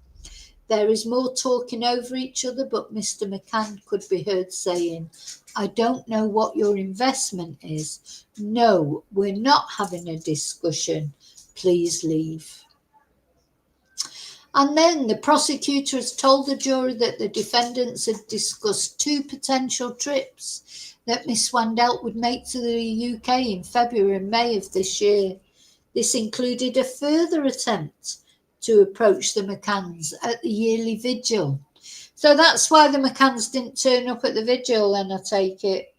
There is more talking over each other, but Mr. McCann could be heard saying, "I don't know what your investment is. No, we're not having a discussion. Please leave." And then the prosecutor has told the jury that the defendants had discussed 2 potential trips that Miss Wandelt would make to the UK in February and May of this year. This included a further attempt to approach the McCanns at the yearly vigil. So that's why the McCanns didn't turn up at the vigil, and I take it.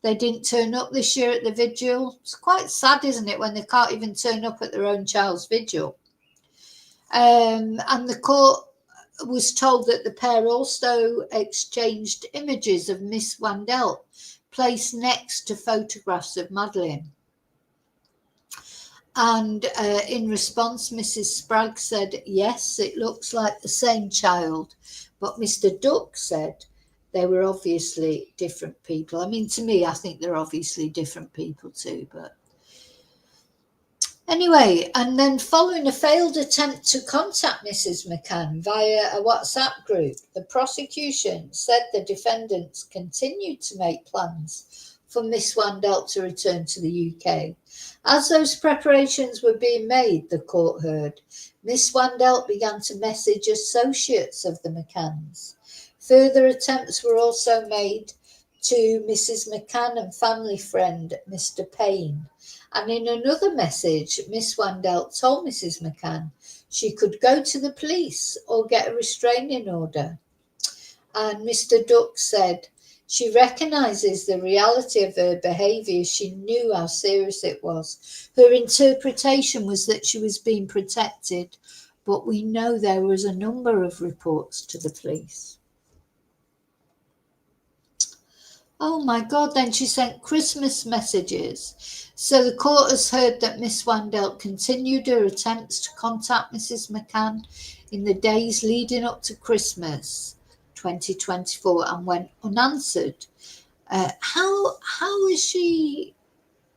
They didn't turn up this year at the vigil. It's quite sad, isn't it, when they can't even turn up at their own child's vigil. And the court was told that the pair also exchanged images of Miss Wandelt placed next to photographs of Madeleine. And in response, Mrs. Spragg said, yes, it looks like the same child. But Mr. Duck said they were obviously different people. I mean, to me, I think they're obviously different people too. But anyway, and then following a failed attempt to contact Mrs. McCann via a WhatsApp group, the prosecution said the defendants continued to make plans for Miss Wandelt to return to the UK. As those preparations were being made, the court heard, Miss Wandelt began to message associates of the McCanns. Further attempts were also made to Mrs. McCann and family friend Mr. Payne. And in another message, Miss Wandelt told Mrs. McCann she could go to the police or get a restraining order. And Mr. Duck said she recognises the reality of her behaviour. She knew how serious it was. Her interpretation was that she was being protected, but we know there was a number of reports to the police. Oh my God, then she sent Christmas messages. So the court has heard that Miss Wandelt continued her attempts to contact Mrs. McCann in the days leading up to Christmas 2024 and went unanswered. How is she?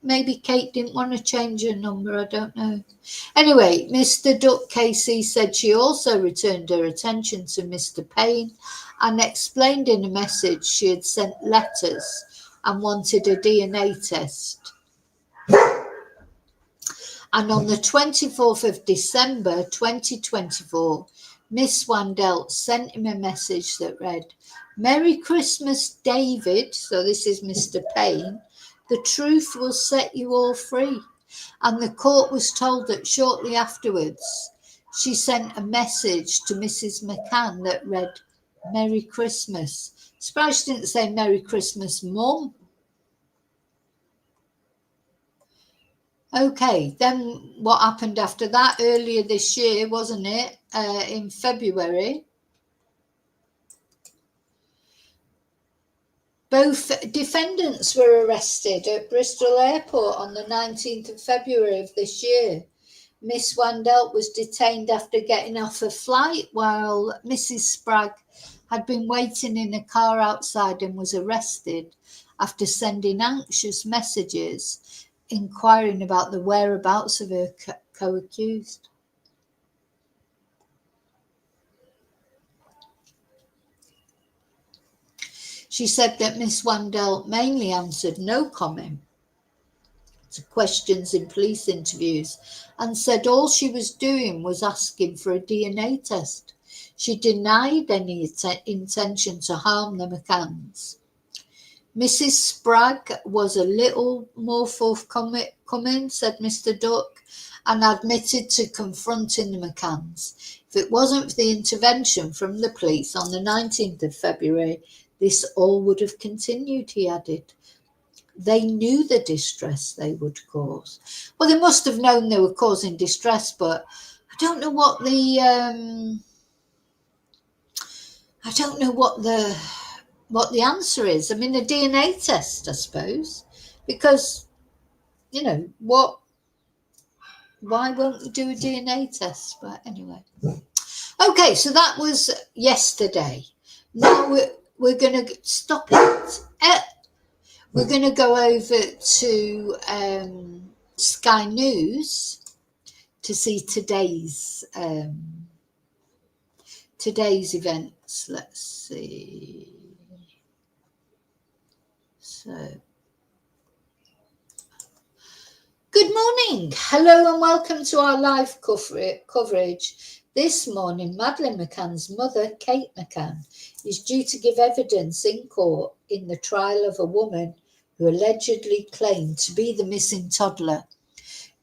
Maybe Kate didn't want to change her number, I don't know. Anyway, Mr. Duck Casey said she also returned her attention to Mr. Payne and explained in a message she had sent letters and wanted a DNA test. And on the 24th of December 2024, Miss Wandelt sent him a message that read, Merry Christmas, David. So this is Mr. Payne. The truth will set you all free. And the court was told that shortly afterwards, she sent a message to Mrs. McCann that read, Merry Christmas. Surprised she didn't say Merry Christmas, Mum. Okay, then what happened after that? Earlier this year, wasn't it? In February. Both defendants were arrested at Bristol Airport on the 19th of February of this year. Miss Wandelt was detained after getting off a flight while Mrs. Spragg had been waiting in a car outside and was arrested after sending anxious messages inquiring about the whereabouts of her co-accused. She said that Miss Wandelt mainly answered no comment to questions in police interviews and said all she was doing was asking for a DNA test. She denied any intention to harm the McCanns. Mrs. Spragg was a little more forthcoming, said Mr. Duck, and admitted to confronting the McCanns. If it wasn't for the intervention from the police on the 19th of February, this all would have continued, he added. They knew the distress they would cause. Well, they must have known they were causing distress, but I don't know what the answer is. I mean, a DNA test, I suppose, because, you know, why won't you do a DNA test? But anyway. Okay, so that was yesterday. Now we're going to stop it. We're going to go over to Sky News to see today's events. Let's see. So, good morning. Hello and welcome to our live coverage. This morning, Madeleine McCann's mother, Kate McCann, is due to give evidence in court in the trial of a woman who allegedly claimed to be the missing toddler.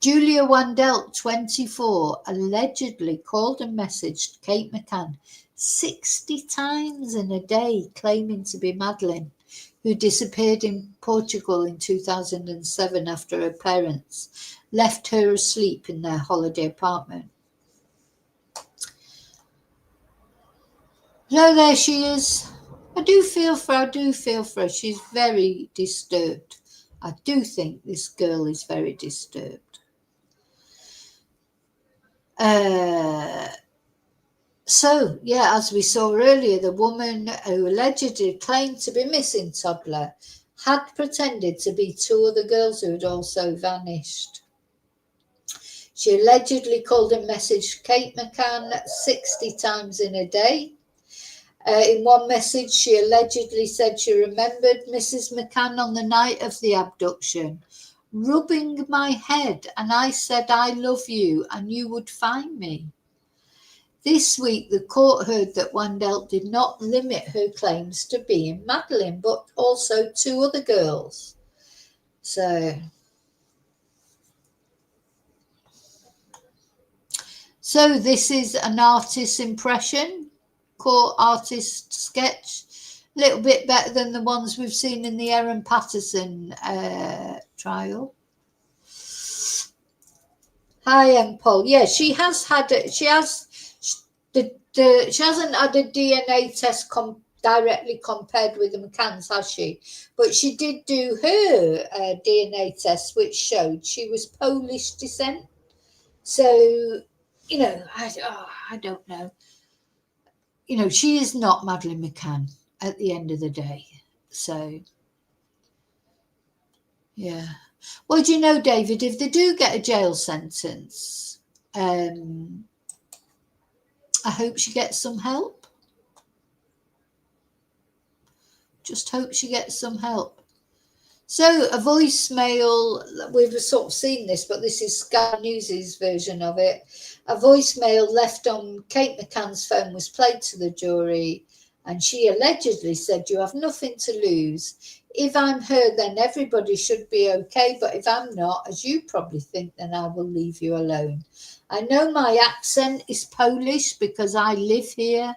Julia Wandelt, 24, allegedly called and messaged Kate McCann 60 times in a day, claiming to be Madeleine, who disappeared in Portugal in 2007 after her parents left her asleep in their holiday apartment. So there she is. I do feel for her. She's very disturbed. I do think this girl is very disturbed. So, yeah, as we saw earlier, the woman who allegedly claimed to be missing toddler had pretended to be two other girls who had also vanished. She allegedly called and messaged Kate McCann 60 times in a day. In one message, she allegedly said she remembered Mrs. McCann on the night of the abduction, rubbing my head, and I said, I love you, and you would find me. This week, the court heard that Wandelt did not limit her claims to being Madeleine, but also two other girls. So this is an artist's impression, court artist sketch. A little bit better than the ones we've seen in the Erin Patterson trial. Hi, Paul. Yeah, she hasn't had a DNA test directly compared with the McCanns, has she? But she did do her DNA test, which showed she was Polish descent. So, I don't know. She is not Madeleine McCann at the end of the day. So, yeah. Well, do you know, David, if they do get a jail sentence, I hope she gets some help. Just hope she gets some help. So a voicemail, we've sort of seen this, but this is Sky News' version of it. A voicemail left on Kate McCann's phone was played to the jury, and she allegedly said, you have nothing to lose. If I'm her, then everybody should be okay, but if I'm not, as you probably think, then I will leave you alone. I know my accent is Polish because I live here.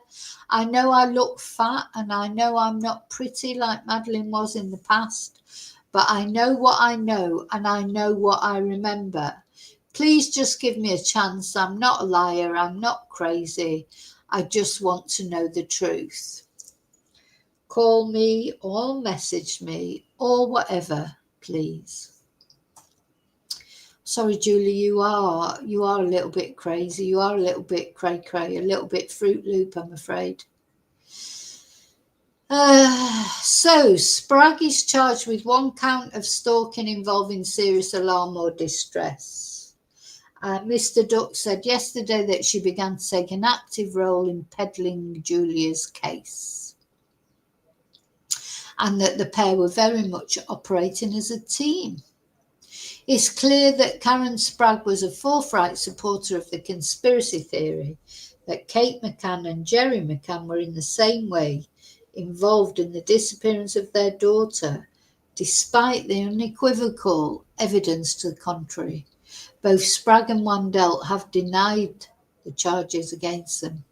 I know I look fat, and I know I'm not pretty like Madeleine was in the past. But I know what I know, and I know what I remember. Please just give me a chance. I'm not a liar. I'm not crazy. I just want to know the truth. Call me or message me or whatever, please. Sorry, Julie, you are a little bit crazy. You are a little bit cray-cray, a little bit Fruit Loop, I'm afraid. So Spragg is charged with one count of stalking involving serious alarm or distress. Mr. Duck said yesterday that she began to take an active role in peddling Julia's case, and that the pair were very much operating as a team. It's clear that Karen Spragg was a forthright supporter of the conspiracy theory that Kate McCann and Gerry McCann were in the same way involved in the disappearance of their daughter, despite the unequivocal evidence to the contrary. Both Spragg and Wandelt have denied the charges against them.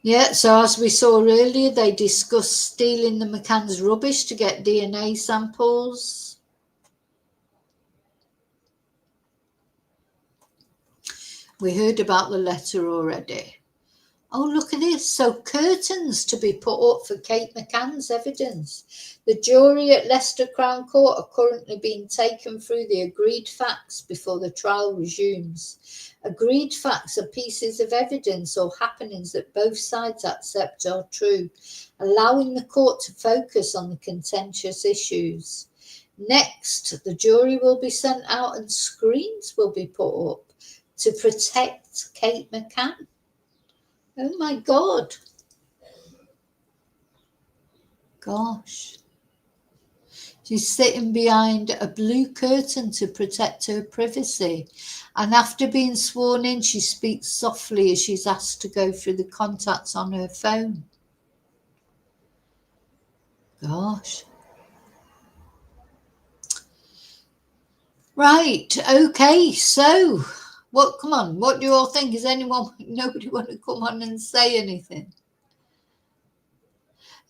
Yeah, so as we saw earlier, they discussed stealing the McCann's rubbish to get DNA samples. We heard about the letter already. Oh, look at this. So curtains to be put up for Kate McCann's evidence. The jury at Leicester Crown Court are currently being taken through the agreed facts before the trial resumes. Agreed facts are pieces of evidence or happenings that both sides accept are true, allowing the court to focus on the contentious issues. Next, the jury will be sent out and screens will be put up to protect Kate McCann. Oh my God. Gosh. She's sitting behind a blue curtain to protect her privacy. And after being sworn in, she speaks softly as she's asked to go through the contacts on her phone. Gosh. Right, okay, so come on, what do you all think? Is nobody want to come on and say anything?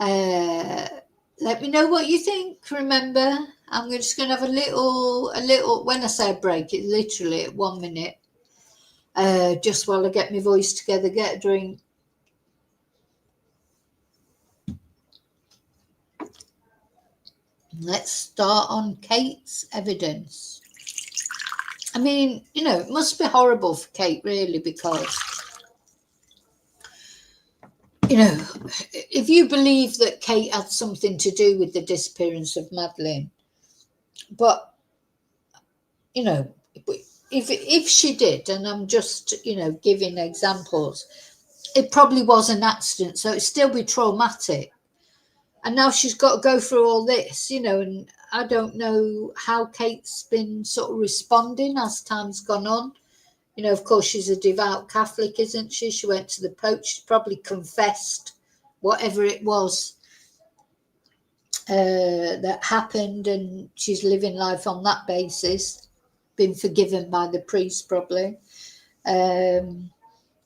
Let me know what you think. Remember, I'm just going to have a little, when I say a break, it's literally 1 minute, just while I get my voice together, get a drink. Let's start on Kate's evidence. I mean, it must be horrible for Kate, really, because, if you believe that Kate had something to do with the disappearance of Madeleine, but, if she did, and I'm just, giving examples, it probably was an accident, so it'd still be traumatic. And now she's got to go through all this, and I don't know how Kate's been sort of responding as time's gone on. Of course, she's a devout Catholic, isn't she? She went to the Pope. She's probably confessed whatever it was that happened, and she's living life on that basis, been forgiven by the priest probably. And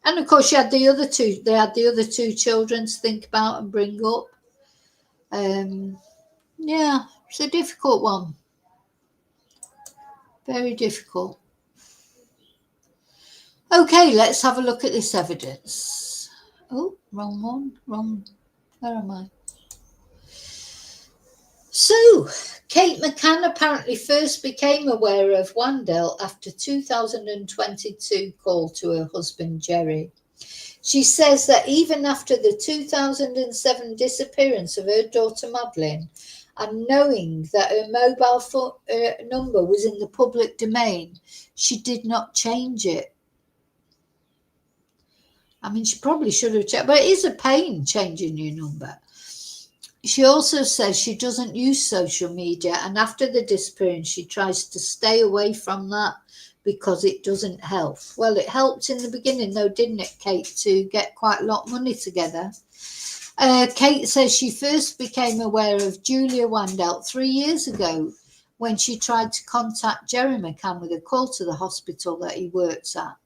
of course, they had the other two children to think about and bring up. Yeah, it's a difficult one. Very difficult. Okay, let's have a look at this evidence. Oh, wrong one. Where am I? So, Kate McCann apparently first became aware of Wandelt after 2022 call to her husband Gerry. She says that even after the 2007 disappearance of her daughter Madeleine, and knowing that her mobile phone number was in the public domain, she did not change it. I mean, she probably should have checked, but it is a pain changing your number. She also says she doesn't use social media, and after the disappearance, she tries to stay away from that because it doesn't help. Well, it helped in the beginning, though, didn't it, Kate, to get quite a lot of money together? Kate says she first became aware of Julia Wandelt 3 years ago when she tried to contact Gerry McCann with a call to the hospital that he works at.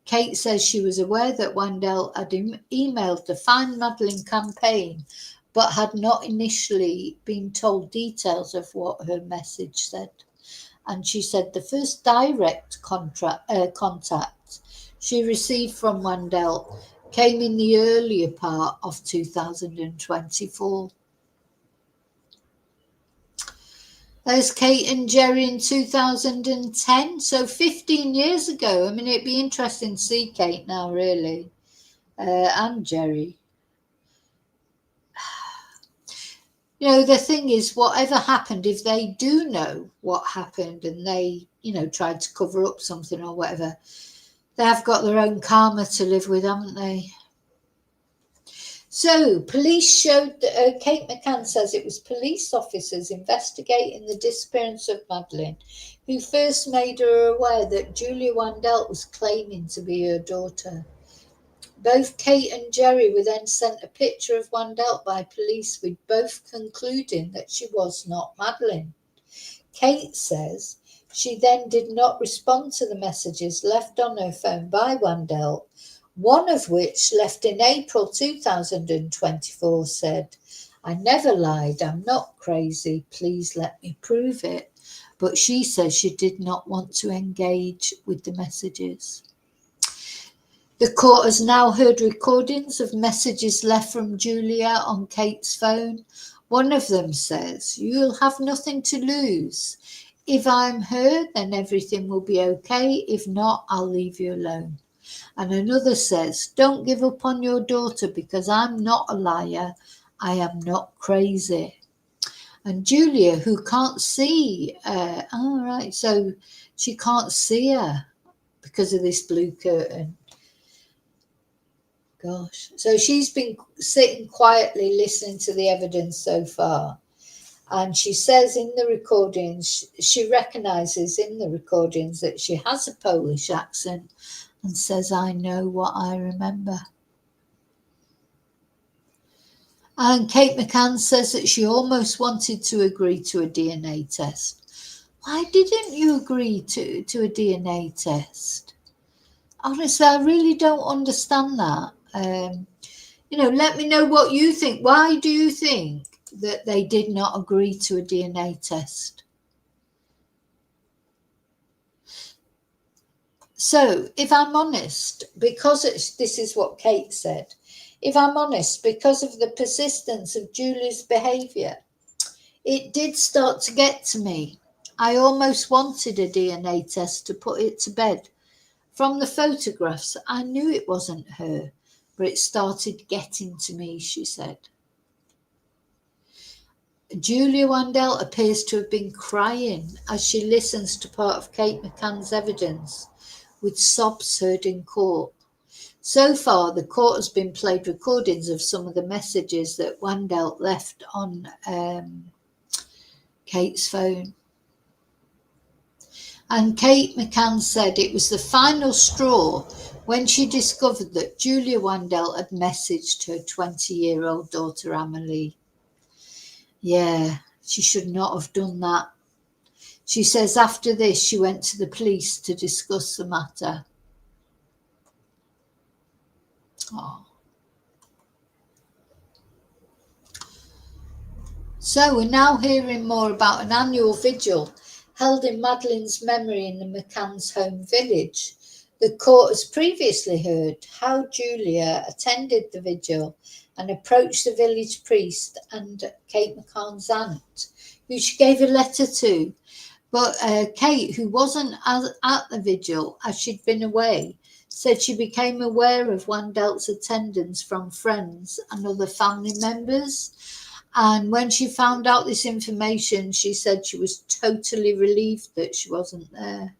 Kate says she was aware that Wandelt had emailed the Find Madeleine campaign, but had not initially been told details of what her message said. And she said the first direct contact she received from Wandelt came in the earlier part of 2024. There's Kate and Gerry in 2010, so 15 years ago. I mean, it'd be interesting to see Kate now, really, and Gerry. The thing is, whatever happened, if they do know what happened and they, tried to cover up something or whatever, they have got their own karma to live with, haven't they? So, police showed that Kate McCann says it was police officers investigating the disappearance of Madeleine who first made her aware that Julia Wandelt was claiming to be her daughter. Both Kate and Gerry were then sent a picture of Wandelt by police, with both concluding that she was not Madeleine. Kate says she then did not respond to the messages left on her phone by Wandelt, one of which, left in April 2024, said, "I never lied, I'm not crazy, please let me prove it." But she says she did not want to engage with the messages. The court has now heard recordings of messages left from Julia on Kate's phone. One of them says, "You'll have nothing to lose. If I'm her, then everything will be okay. If not, I'll leave you alone." And another says, "Don't give up on your daughter because I'm not a liar. I am not crazy." And Julia, who can't see, so she can't see her because of this blue curtain. Gosh. So she's been sitting quietly listening to the evidence so far. And she says in the recordings, she recognises in the recordings that she has a Polish accent and says, "I know what I remember." And Kate McCann says that she almost wanted to agree to a DNA test. Why didn't you agree to a DNA test? Honestly, I really don't understand that. Let me know what you think. Why do you think that they did not agree to a DNA test? So, if I'm honest, because this is what Kate said, if I'm honest, because of the persistence of Julie's behaviour, it did start to get to me. I almost wanted a DNA test to put it to bed. From the photographs, I knew it wasn't her, but it started getting to me, she said. Julia Wandelt appears to have been crying as she listens to part of Kate McCann's evidence, with sobs heard in court. So far, the court has been played recordings of some of the messages that Wandelt left on Kate's phone. And Kate McCann said it was the final straw when she discovered that Julia Wandelt had messaged her 20-year-old daughter Amelie. Yeah, she should not have done that. She says after this she went to the police to discuss the matter. Oh. So we're now hearing more about an annual vigil held in Madeleine's memory in the McCann's home village. The court has previously heard how Julia attended the vigil and approached the village priest and Kate McCann's aunt, who she gave a letter to. But Kate, who wasn't at the vigil as she'd been away, said she became aware of Wandelt's attendance from friends and other family members. And when she found out this information, she said she was totally relieved that she wasn't there.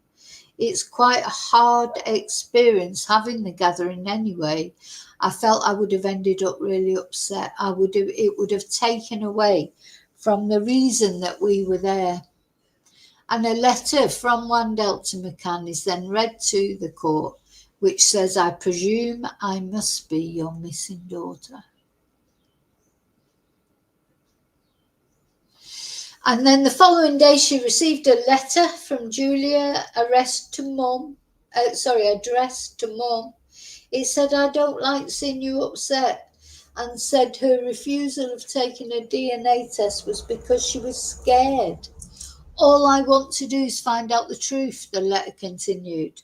It's quite a hard experience having the gathering anyway. I felt I would have ended up really upset. It would have taken away from the reason that we were there. And a letter from Wandelt to McCann is then read to the court, which says, "I presume I must be your missing daughter." And then the following day, she received a letter from Julia addressed to mum. It said, "I don't like seeing you upset," and said her refusal of taking a DNA test was because she was scared. "All I want to do is find out the truth," the letter continued,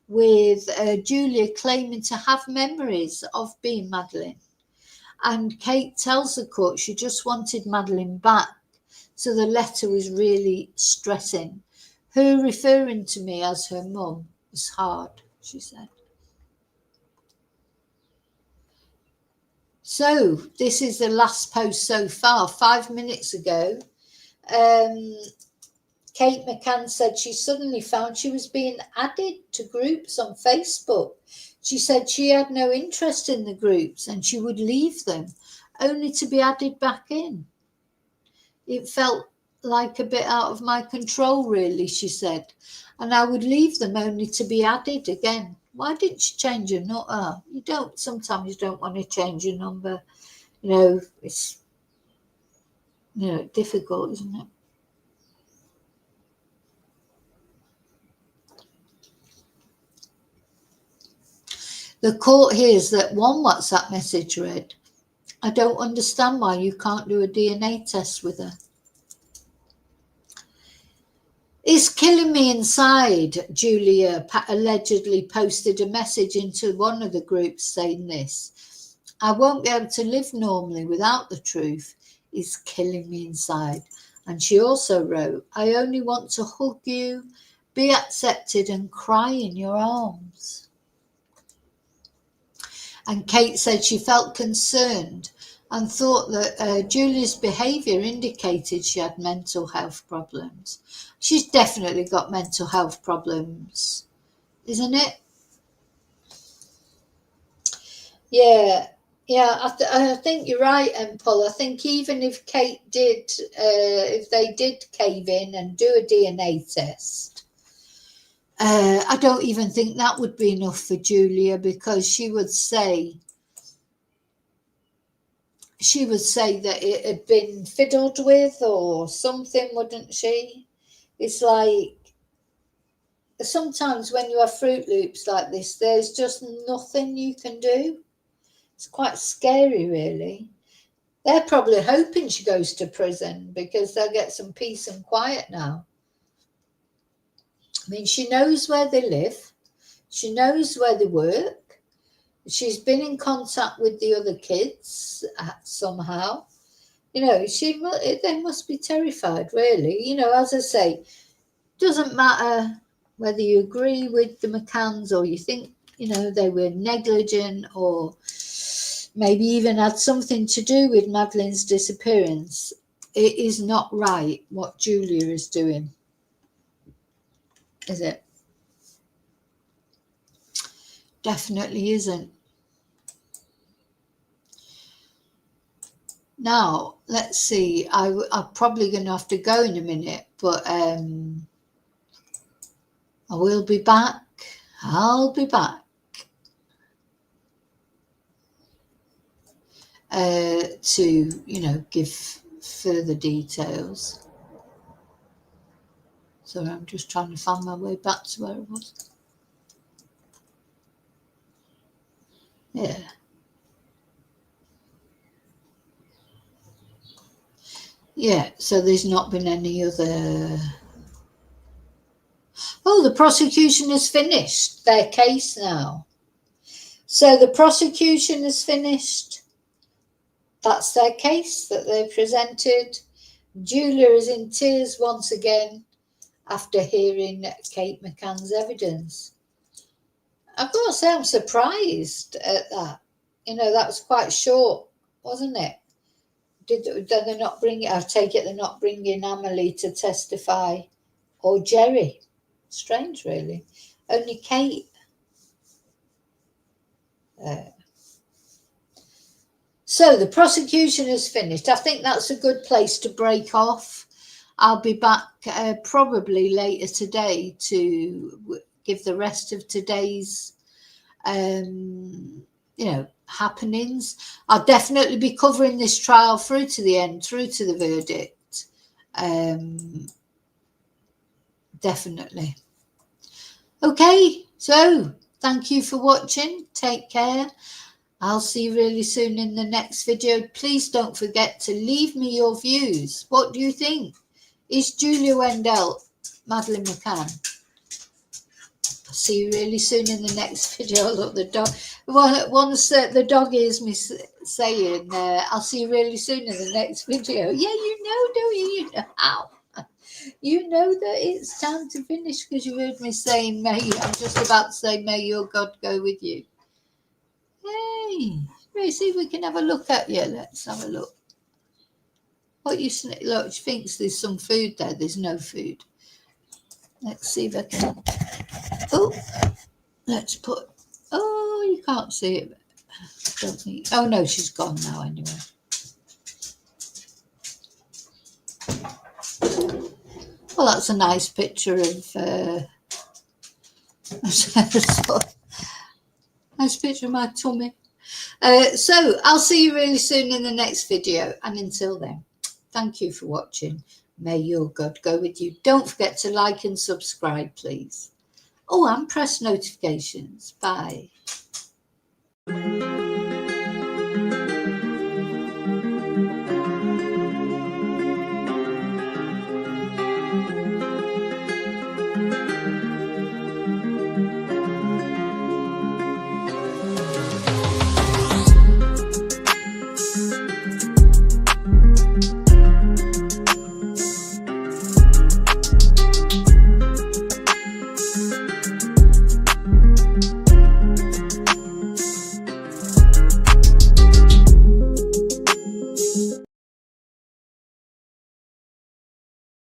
with Julia claiming to have memories of being Madeleine. And Kate tells the court she just wanted Madeleine back. So the letter was really stressing. Her referring to me as her mum was hard, she said. So this is the last post so far. 5 minutes ago, Kate McCann said she suddenly found she was being added to groups on Facebook. She said she had no interest in the groups and she would leave them, only to be added back in. It felt like a bit out of my control, really, she said, and I would leave them only to be added again. Why didn't you change your number? Sometimes you don't want to change your number. It's difficult, isn't it? The court hears that one WhatsApp message read, "I don't understand why you can't do a DNA test with her." "It's killing me inside," Julia allegedly posted a message into one of the groups saying this. "I won't be able to live normally without the truth. It's killing me inside." And she also wrote, "I only want to hug you, be accepted and cry in your arms." And Kate said she felt concerned and thought that Julia's behaviour indicated she had mental health problems. She's definitely got mental health problems, isn't it? Yeah, Yeah, I think you're right, Paul. I think even if Kate did, if they did cave in and do a DNA test, I don't even think that would be enough for Julia, because she would say that it had been fiddled with or something, wouldn't she? It's like sometimes when you have Fruit Loops like this, there's just nothing you can do. It's quite scary, really. They're probably hoping she goes to prison because they'll get some peace and quiet now. I mean, she knows where they live. She knows where they work. She's been in contact with the other kids somehow. You know, they must be terrified, really. You know, as I say, doesn't matter whether you agree with the McCanns or you think, you know, they were negligent or maybe even had something to do with Madeleine's disappearance. It is not right what Julia is doing, is it? Definitely isn't. Now, let's see. I'm probably going to have to go in a minute, but I will be back. I'll be back to, you know, give further details. So I'm just trying to find my way back to where it was. Yeah. Yeah, so there's not been any other... Oh, the prosecution has finished their case now. So the prosecution has finished. That's their case that they presented. Julia is in tears once again after hearing Kate McCann's evidence. I've got to say, I'm surprised at that. You know, that was quite short, wasn't it? Did they not bring it? I take it they're not bringing Amelie to testify, or Gerry. Strange, really. Only Kate. So the prosecution is finished. I think that's a good place to break off. I'll be back probably later today to give the rest of today's, you know, happenings. I'll definitely be covering this trial through to the end, through to the verdict. Definitely. Okay, so thank you for watching. Take care. I'll see you really soon in the next video. Please don't forget to leave me your views. What do you think? Is Julia Wandelt Madeleine McCann? I'll see you really soon in the next video. Look, the dog. Once the dog hears me saying, I'll see you really soon in the next video. Yeah, you know, don't you? You know how. You know that it's time to finish because you heard me saying, I'm just about to say, may your God go with you. Hey, let's see if we can have a look at you. Let's have a look. What you look? She thinks there's some food there. There's no food. Let's see if I can. Oh, let's put. Oh, you can't see it. Don't think. Oh no, she's gone now anyway. Well, that's a nice picture of. Nice picture of my tummy. So I'll see you really soon in the next video. And until then, thank you for watching. May your God go with you. Don't forget to like and subscribe, please. Oh, and press notifications. Bye.